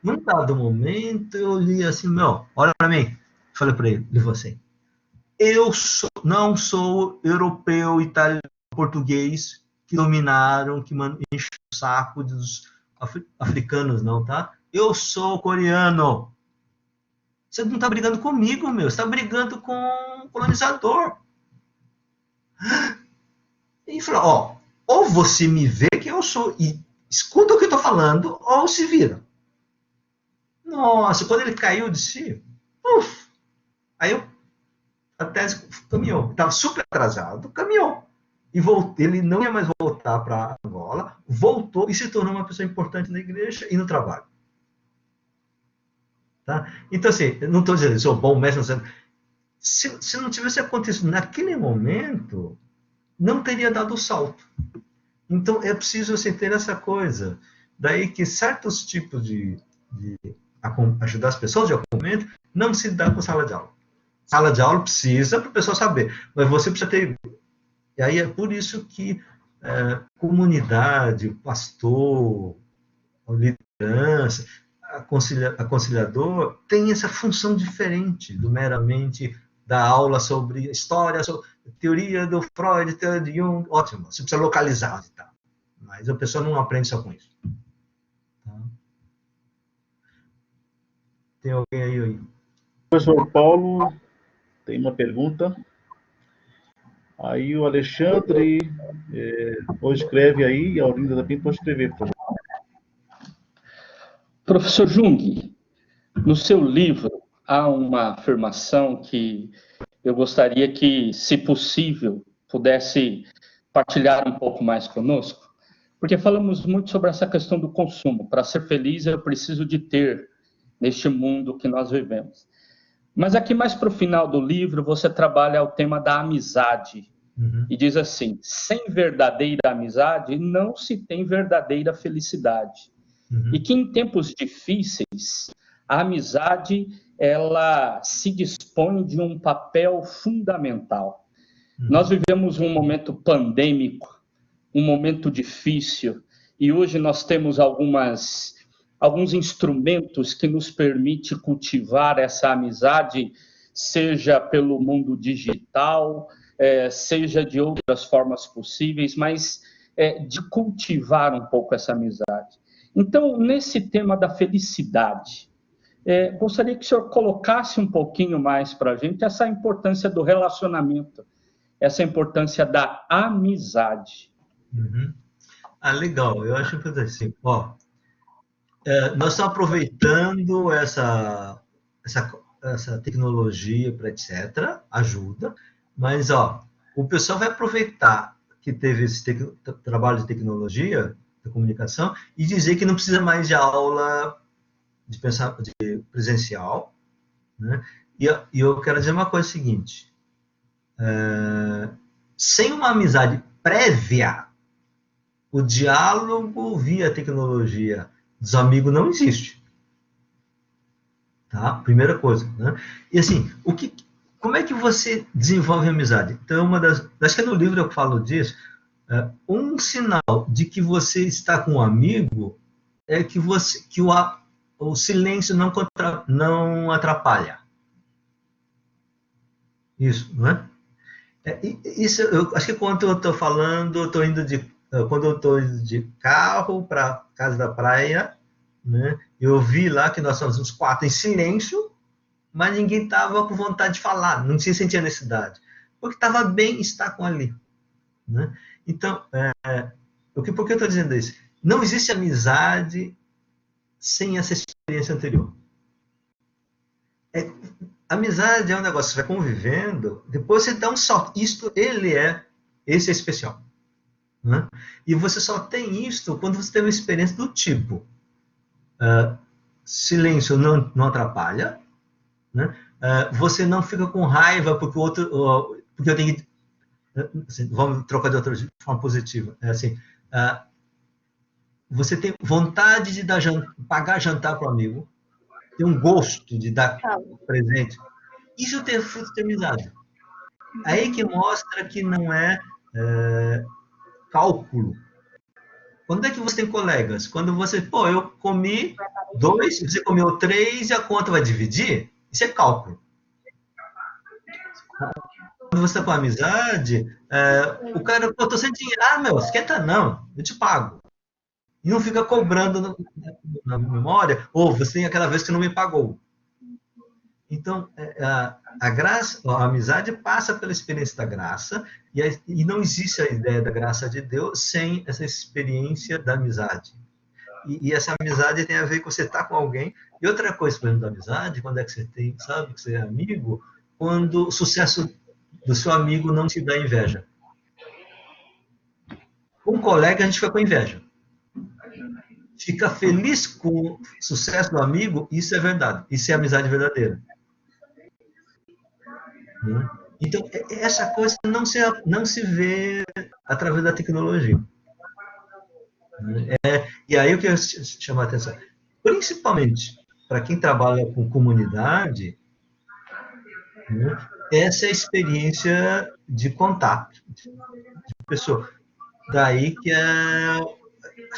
Num dado momento, eu li assim, olha para mim. Falei para ele, assim, eu não sou europeu, italiano, português, que dominaram, que enchem o saco dos africanos, não, tá? Eu sou coreano. Você não está brigando comigo, você está brigando com o colonizador. E falou, ou você me vê que eu sou, e escuta o que eu estou falando, ou se vira. Nossa, quando ele caiu de si, aí a tese caminhou. Estava super atrasado, caminhou. E ele não ia mais voltar para Angola, voltou e se tornou uma pessoa importante na igreja e no trabalho. Tá? Então, assim, eu não estou dizendo que sou bom mestre, se não tivesse acontecido naquele momento, não teria dado o salto. Então, é preciso assim, ter essa coisa. Daí que certos tipos de ajudar as pessoas de acolhimento não se dá com sala de aula. Sala de aula precisa para o pessoal saber, mas você precisa ter. E aí é por isso que comunidade, pastor, liderança, aconselhador tem essa função diferente do meramente da aula sobre história, sobre teoria do Freud, teoria de Jung, ótimo, você precisa localizar, tá? Mas a pessoa não aprende só com isso. Tá? Tem alguém aí? Professor Paulo, tem uma pergunta. Aí o Alexandre escreve aí, e a Aurinda também pode escrever, por favor. Professor Jung, no seu livro há uma afirmação que eu gostaria que, se possível, pudesse partilhar um pouco mais conosco, porque falamos muito sobre essa questão do consumo. Para ser feliz, eu preciso de ter neste mundo que nós vivemos. Mas aqui mais para o final do livro, você trabalha o tema da amizade. E diz assim, sem verdadeira amizade, não se tem verdadeira felicidade. E que em tempos difíceis, a amizade, ela se dispõe de um papel fundamental. Nós vivemos um momento pandêmico, um momento difícil, e hoje nós temos alguns instrumentos que nos permitem cultivar essa amizade, seja pelo mundo digital, seja de outras formas possíveis, mas de cultivar um pouco essa amizade. Então, nesse tema da felicidade, gostaria que o senhor colocasse um pouquinho mais para a gente essa importância do relacionamento, essa importância da amizade. Legal, eu acho que assim, nós estamos aproveitando essa tecnologia para etc., ajuda, mas o pessoal vai aproveitar que teve esse trabalho de tecnologia, da comunicação, e dizer que não precisa mais de aula de presencial, né? E eu quero dizer uma coisa seguinte, sem uma amizade prévia, o diálogo via tecnologia dos amigos não existe. Tá? Primeira coisa. Né? E assim, como é que você desenvolve amizade? Então, acho que no livro eu falo disso, um sinal de que você está com um amigo é que o silêncio não atrapalha. Isso, não é? Isso, eu acho que quando eu estou falando, quando eu estou indo de carro para casa da praia, né, eu vi lá que nós somos uns 4 em silêncio, mas ninguém estava com vontade de falar, não se sentia necessidade, porque estava bem estar com ali. Né? Então, por que eu estou dizendo isso? Não existe amizade sem essa experiência anterior. Amizade é um negócio que você vai convivendo, depois você dá um salto. Esse é especial. Né? E você só tem isto quando você tem uma experiência do tipo silêncio não atrapalha, né? Você não fica com raiva porque o outro... porque eu tenho que... Assim, vamos trocar de forma positiva. Você tem vontade de pagar jantar para o amigo, tem um gosto de dar presente. Isso é fruto de amizade. Aí que mostra que não é cálculo. Quando é que você tem colegas? Quando você, eu comi 2, você comeu 3 e a conta vai dividir? Isso é cálculo. Quando você está com amizade, o cara, eu estou sem dinheiro. Esquenta não, eu te pago. E não fica cobrando na memória, você tem aquela vez que não me pagou. Então, a graça, a amizade passa pela experiência da graça, e não existe a ideia da graça de Deus sem essa experiência da amizade. E essa amizade tem a ver com você estar com alguém. E outra coisa, por exemplo, da amizade, quando é que você sabe que você é amigo? Quando o sucesso do seu amigo não te dá inveja. Com um colega, a gente fica com inveja. Fica feliz com o sucesso do amigo, isso é verdade. Isso é amizade verdadeira. Então, essa coisa não se vê através da tecnologia. E aí o que eu chamo a atenção, principalmente para quem trabalha com comunidade, essa é a experiência de contato de pessoa. Daí que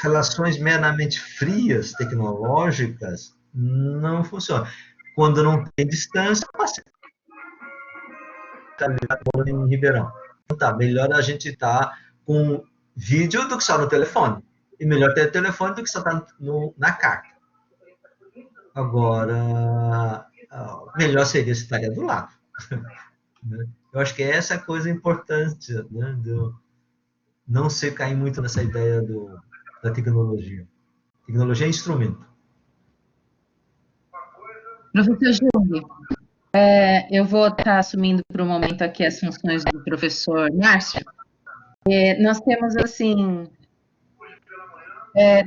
relações meramente frias, tecnológicas, não funcionam. Quando não tem distância, passa. Em Ribeirão. Então, melhor a gente estar com vídeo do que só no telefone. E melhor ter telefone do que só estar na carta. Agora, melhor seria se estaria do lado. Eu acho que essa é a coisa importante, né, de não se cair muito nessa ideia da tecnologia. Tecnologia é instrumento. Professor Jung, eu vou estar assumindo por um momento aqui as funções do professor Márcio. Nós temos, assim,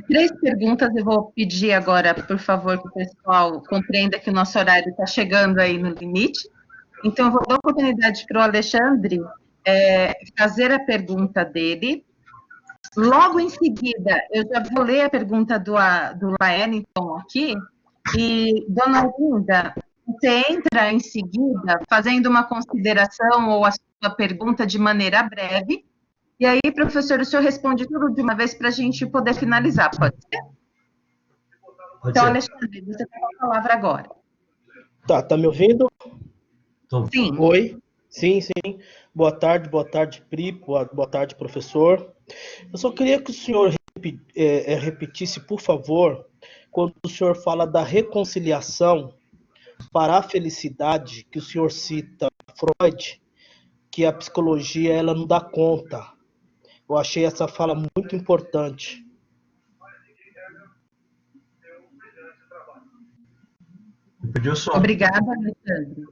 3 perguntas. Eu vou pedir agora, por favor, que o pessoal compreenda que o nosso horário está chegando aí no limite. Então, eu vou dar a oportunidade para o Alexandre fazer a pergunta dele. Logo em seguida, eu já vou ler a pergunta do Laeliton aqui. E, dona Olinda, você entra em seguida fazendo uma consideração ou a sua pergunta de maneira breve. E aí, professor, o senhor responde tudo de uma vez para a gente poder finalizar, pode ser? Então, Alexandre, você tem a palavra agora. Tá me ouvindo? Sim. Oi? Sim. Boa tarde, Pri, boa tarde, professor. Eu só queria que o senhor repetisse, por favor, quando o senhor fala da reconciliação para a felicidade, que o senhor cita Freud, que a psicologia ela não dá conta. Eu achei essa fala muito importante. Obrigada, Alexandre.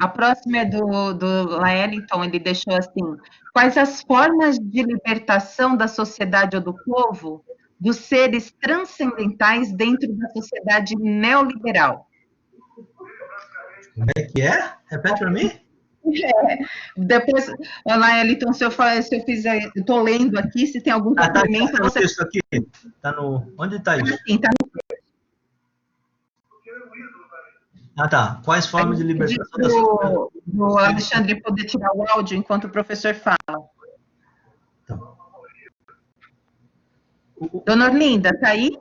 A próxima é do Laeliton. Ele deixou assim: quais as formas de libertação da sociedade ou do povo dos seres transcendentais dentro da sociedade neoliberal? Como é que é? Repete para mim. Depois, Laeliton, se eu fizer, eu estou lendo aqui, se tem algum complemento. Tá no texto aqui. Onde está isso? Sim, tá no... Tá. Quais formas de libertação da sociedade? Do Alexandre poder tirar o áudio enquanto o professor fala. Tá. Dona Orlinda, está aí?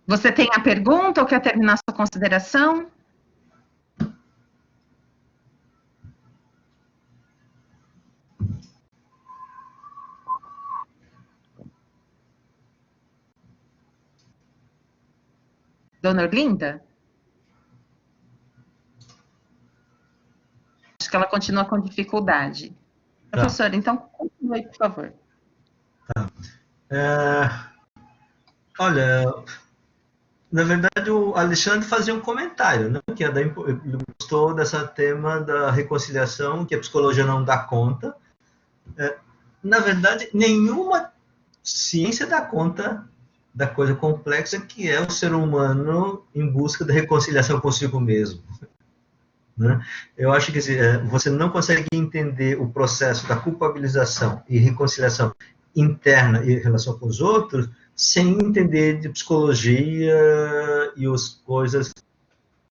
Você tem a pergunta ou quer terminar sua consideração? Dona Orlinda? Acho que ela continua com dificuldade. Professora, então, continue, por favor. Tá. Olha, na verdade, o Alexandre fazia um comentário, né, que ele gostou desse tema da reconciliação, que a psicologia não dá conta. Na verdade, nenhuma ciência dá conta da coisa complexa que é o ser humano em busca da reconciliação consigo mesmo. Né? Eu acho que você não consegue entender o processo da culpabilização e reconciliação interna em relação com os outros sem entender de psicologia e as coisas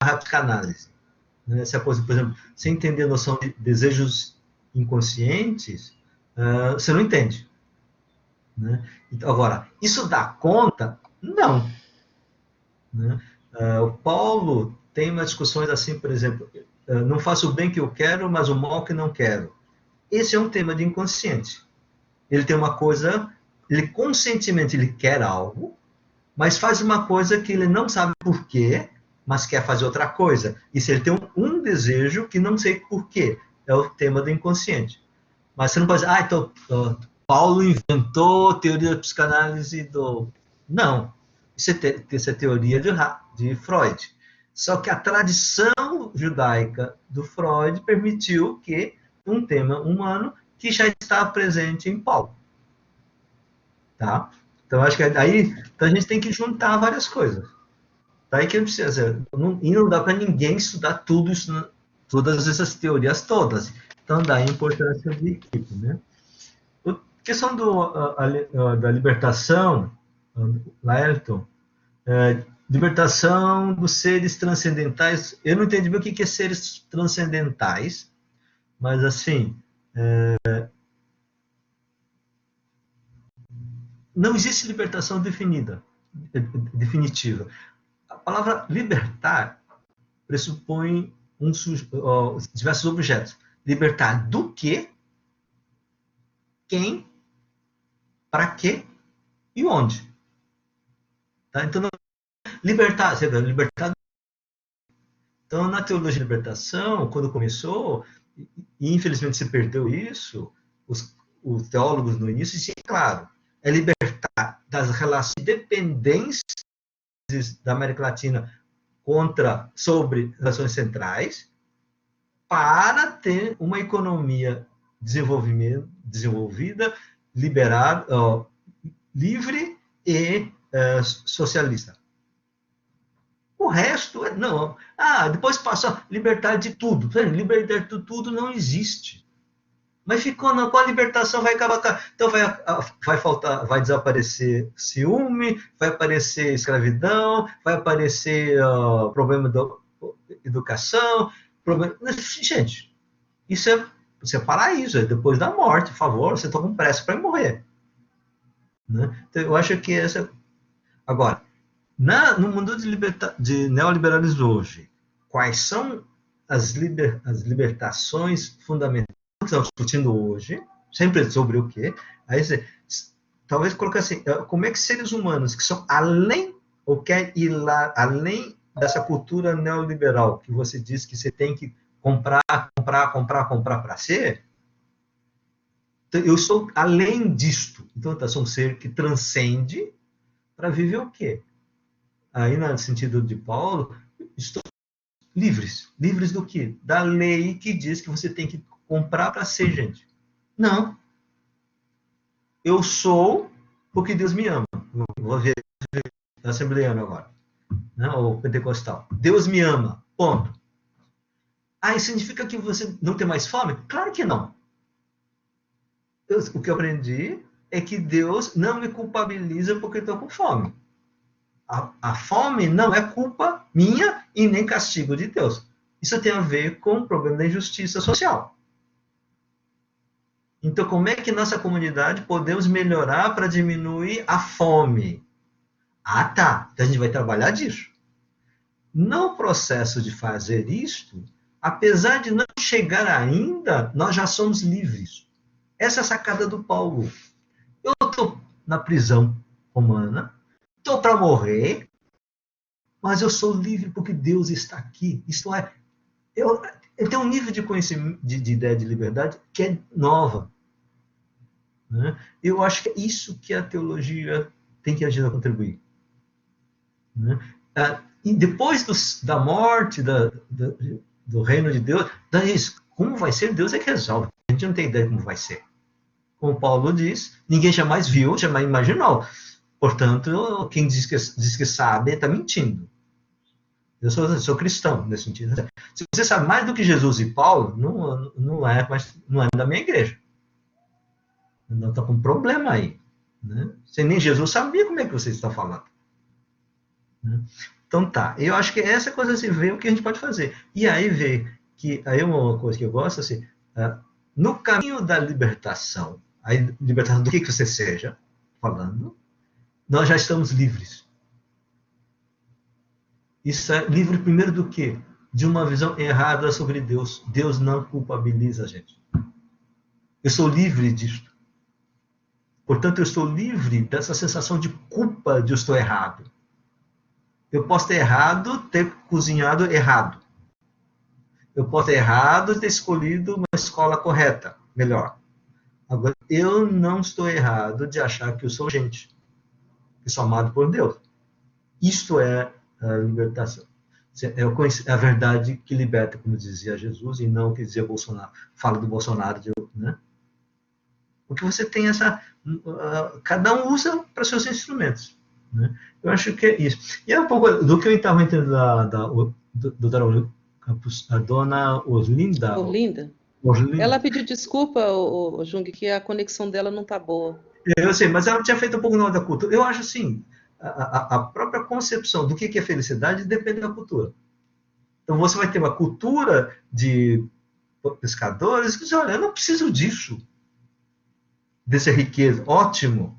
da psicanálise. Né? Essa coisa, por exemplo, sem entender a noção de desejos inconscientes, você não entende. Né? Então, agora, isso dá conta? Não. Né? O Paulo tem umas discussões assim, por exemplo, não faço o bem que eu quero, mas o mal que não quero. Esse é um tema de inconsciente. Ele tem uma coisa, ele conscientemente ele quer algo, mas faz uma coisa que ele não sabe por quê, mas quer fazer outra coisa. E se ele tem um desejo que não sei por quê, é o tema do inconsciente. Mas você não pode dizer, então Paulo inventou a teoria da psicanálise do... Não, isso é teoria de Freud. Só que a tradição judaica do Freud permitiu que um tema humano que já está presente em Paulo. Tá? Então, acho que aí então a gente tem que juntar várias coisas. Daí que precisa, e não dá para ninguém estudar tudo isso, todas essas teorias todas. Então, daí a importância de equipe. Né? A questão da libertação, Laelton, libertação dos seres transcendentais. Eu não entendi bem o que é seres transcendentais, mas assim, não existe libertação definitiva. A palavra libertar pressupõe diversos objetos. Libertar do quê, quem, para quê e onde. Tá? Então, libertar. Então, na teologia de libertação, quando começou, e infelizmente se perdeu isso, os teólogos no início diziam, claro, é libertar das relações de dependência da América Latina sobre relações centrais, para ter uma economia desenvolvida, liberada, livre e socialista. O resto, não. Depois passou a libertar de tudo. Libertar de tudo não existe. Mas ficou, com a libertação vai acabar. Então vai desaparecer ciúme, vai aparecer escravidão, vai aparecer problema da educação. Gente, isso é paraíso, é depois da morte, por favor, você está com pressa para morrer. Né? Então, eu acho que essa. Agora, no mundo de neoliberalismo hoje, quais são as libertações fundamentais que estamos discutindo hoje, sempre sobre o quê? Aí talvez colocar assim, como é que seres humanos que são além, ou quer ir lá, além dessa cultura neoliberal, que você diz que você tem que comprar para ser, eu sou além disto. Então, sou um ser que transcende para viver o quê? Aí, no sentido de Paulo, estou livres. Livres do quê? Da lei que diz que você tem que comprar para ser gente. Não. Eu sou porque Deus me ama. Vou ver assembleano agora. Né? Ou pentecostal. Deus me ama. Ponto. Isso significa que você não tem mais fome? Claro que não. O que eu aprendi é que Deus não me culpabiliza porque eu estou com fome. A fome não é culpa minha e nem castigo de Deus. Isso tem a ver com o problema da injustiça social. Então, como é que nossa comunidade podemos melhorar para diminuir a fome? Ah, tá. Então a gente vai trabalhar disso. No processo de fazer isto, apesar de não chegar ainda, nós já somos livres. Essa é a sacada do Paulo. Eu estou na prisão romana, estou para morrer, mas eu sou livre porque Deus está aqui. Isto é, eu tenho um nível de conhecimento, de ideia de liberdade que é nova. Né? Eu acho que é isso que a teologia tem que agir a contribuir. Né? E depois da morte, do reino de Deus, daí isso, como vai ser, Deus é que resolve. A gente não tem ideia de como vai ser. Como Paulo diz, ninguém jamais viu, jamais imaginou. Portanto, quem diz que sabe está mentindo. Eu sou cristão nesse sentido. Se você sabe mais do que Jesus e Paulo, não é da minha igreja. Não está com um problema aí. Né? Se nem Jesus sabia como é que você está falando. Né? Então tá, eu acho que essa coisa se vê o que a gente pode fazer. E aí vê que, aí uma coisa que eu gosto, assim, no caminho da libertação, a libertação do que você seja, falando, nós já estamos livres. Isso é livre primeiro do quê? De uma visão errada sobre Deus. Deus não culpabiliza a gente. Eu sou livre disso. Portanto, eu estou livre dessa sensação de culpa de eu estou errado. Eu posso ter errado, ter cozinhado errado. Eu posso ter errado, ter escolhido uma escola correta, melhor. Agora, eu não estou errado de achar que eu sou gente, que sou amado por Deus. Isto é a libertação. É a verdade que liberta, como dizia Jesus, e não o que dizia Bolsonaro. Fala do Bolsonaro, né? Porque você tem essa... cada um usa para seus instrumentos. Né? Eu acho que é isso. E é um pouco do que eu estava entendendo da dona Orlinda. Orlinda? Ela pediu desculpa, Jung, que a conexão dela não está boa. Eu sei, mas ela tinha feito um pouco da cultura. Eu acho assim, a própria concepção do que é felicidade depende da cultura. Então você vai ter uma cultura de pescadores que dizem, olha, eu não preciso disso, dessa riqueza, ótimo.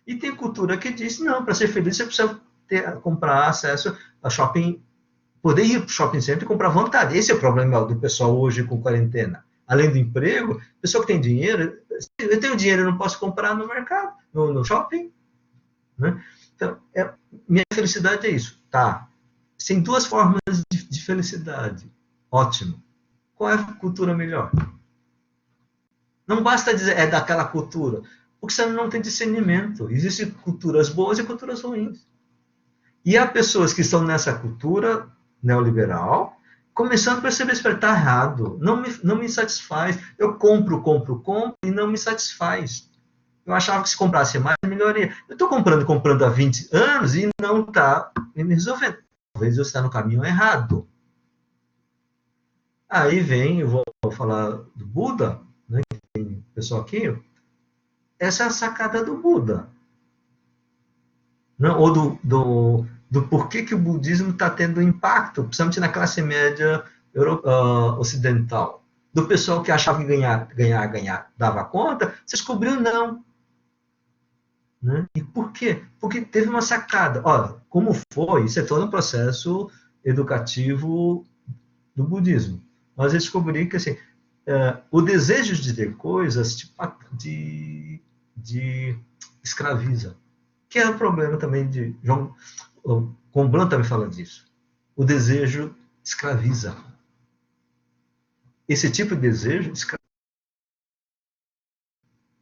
E tem cultura que diz, não, para ser feliz você precisa comprar acesso a shopping, poder ir para o shopping center e comprar à vontade. Esse é o problema do pessoal hoje com quarentena. Além do emprego, pessoa que tem dinheiro, eu tenho dinheiro, eu não posso comprar no mercado, no shopping. Né? Então, minha felicidade é isso. Tá. Tem duas formas de felicidade. Ótimo. Qual é a cultura melhor? Não basta dizer, é daquela cultura. Porque você não tem discernimento. Existem culturas boas e culturas ruins. E há pessoas que estão nessa cultura neoliberal, começando a perceber que está errado. Não me satisfaz. Eu compro e não me satisfaz. Eu achava que se comprasse mais, melhoraria. Eu estou comprando há 20 anos e não está me resolvendo. Talvez eu esteja no caminho errado. Aí vem, eu vou falar do Buda, né, que tem pessoal aqui. Essa é a sacada do Buda. Não, ou do porquê que o budismo está tendo impacto, principalmente na classe média ocidental. Do pessoal que achava que ganhar dava conta, você descobriu não. Né? E por quê? Porque teve uma sacada. Olha, como foi? Isso é todo um processo educativo do budismo. Mas eu descobri que assim, o desejo de ter coisas de escraviza. Que é o problema também de João Comblan também fala disso. O desejo escraviza. Esse tipo de desejo escraviza.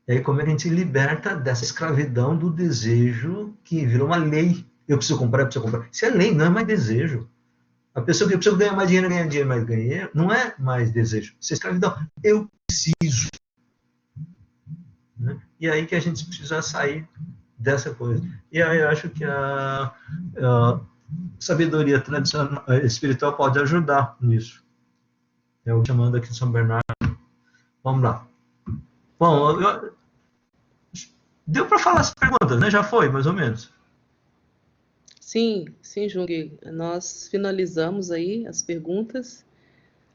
E aí como é que a gente liberta dessa escravidão do desejo que virou uma lei? Eu preciso comprar. Isso é lei, não é mais desejo. A pessoa que eu preciso ganhar mais dinheiro, mais ganhar, não é mais desejo. Isso é escravidão. Eu preciso. Né? E aí que a gente precisa sair dessa coisa. E aí eu acho que a sabedoria tradicional, espiritual pode ajudar nisso. Eu chamando aqui de São Bernardo. Vamos lá. Bom, deu para falar as perguntas, né? Já foi, mais ou menos. Sim, Jung. Nós finalizamos aí as perguntas.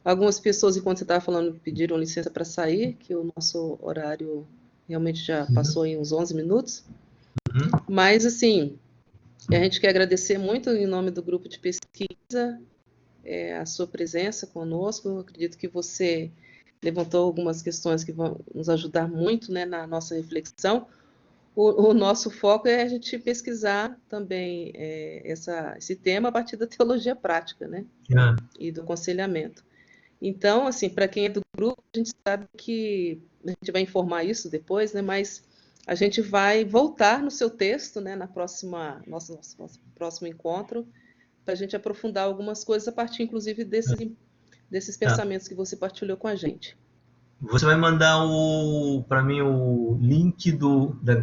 Algumas pessoas, enquanto você estava falando, pediram licença para sair, que o nosso horário realmente já passou em uns 11 minutos. Mas, assim, a gente quer agradecer muito em nome do grupo de pesquisa a sua presença conosco. Eu acredito que você levantou algumas questões que vão nos ajudar muito, né, na nossa reflexão. O nosso foco é a gente pesquisar também esse tema a partir da teologia prática, né, e do aconselhamento. Então, assim, para quem é do grupo, a gente sabe que a gente vai informar isso depois, né, mas a gente vai voltar no seu texto, né, nosso próximo encontro, para a gente aprofundar algumas coisas a partir, inclusive, desses pensamentos que você partilhou com a gente. Você vai mandar para mim o link da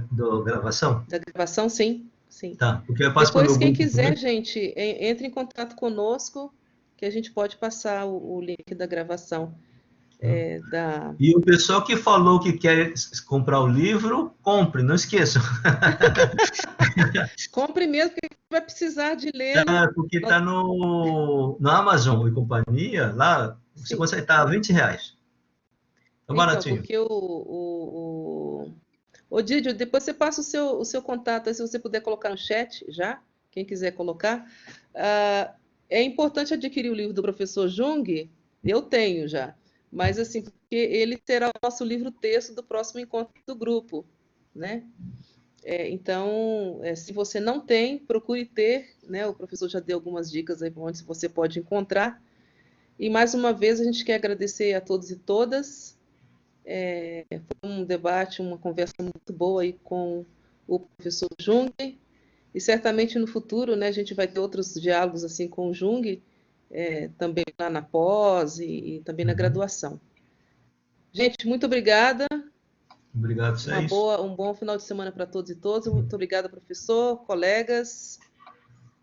gravação? Da gravação, sim. Sim. Tá, porque eu passo Depois, pro meu quem grupo quiser, também. gente, entre em contato conosco, que a gente pode passar o link da gravação. E o pessoal que falou que quer comprar o livro, compre, não esqueçam. Compre mesmo, porque vai precisar de ler. Porque está no Amazon e companhia, lá você consegue estar a R$20. É baratinho. Porque Ô, Didio, depois você passa o seu contato, aí, se você puder colocar no chat já, quem quiser colocar. É importante adquirir o livro do professor Jung, eu tenho já, mas assim, porque ele será o nosso livro-texto do próximo encontro do grupo, né? Então, se você não tem, procure ter, né? O professor já deu algumas dicas aí onde você pode encontrar. E mais uma vez a gente quer agradecer a todos e todas. Foi um debate, uma conversa muito boa aí com o professor Jung, e certamente no futuro, né, a gente vai ter outros diálogos assim com o Jung, também lá na pós e também na graduação. Gente, muito obrigada. Obrigado a vocês. Um bom final de semana para todos e todas. Muito obrigada, professor, colegas,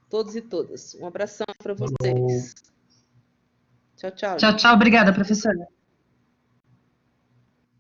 todos e todas. Um abração para vocês. Tchau, tchau. Tchau, tchau. Obrigada, professora.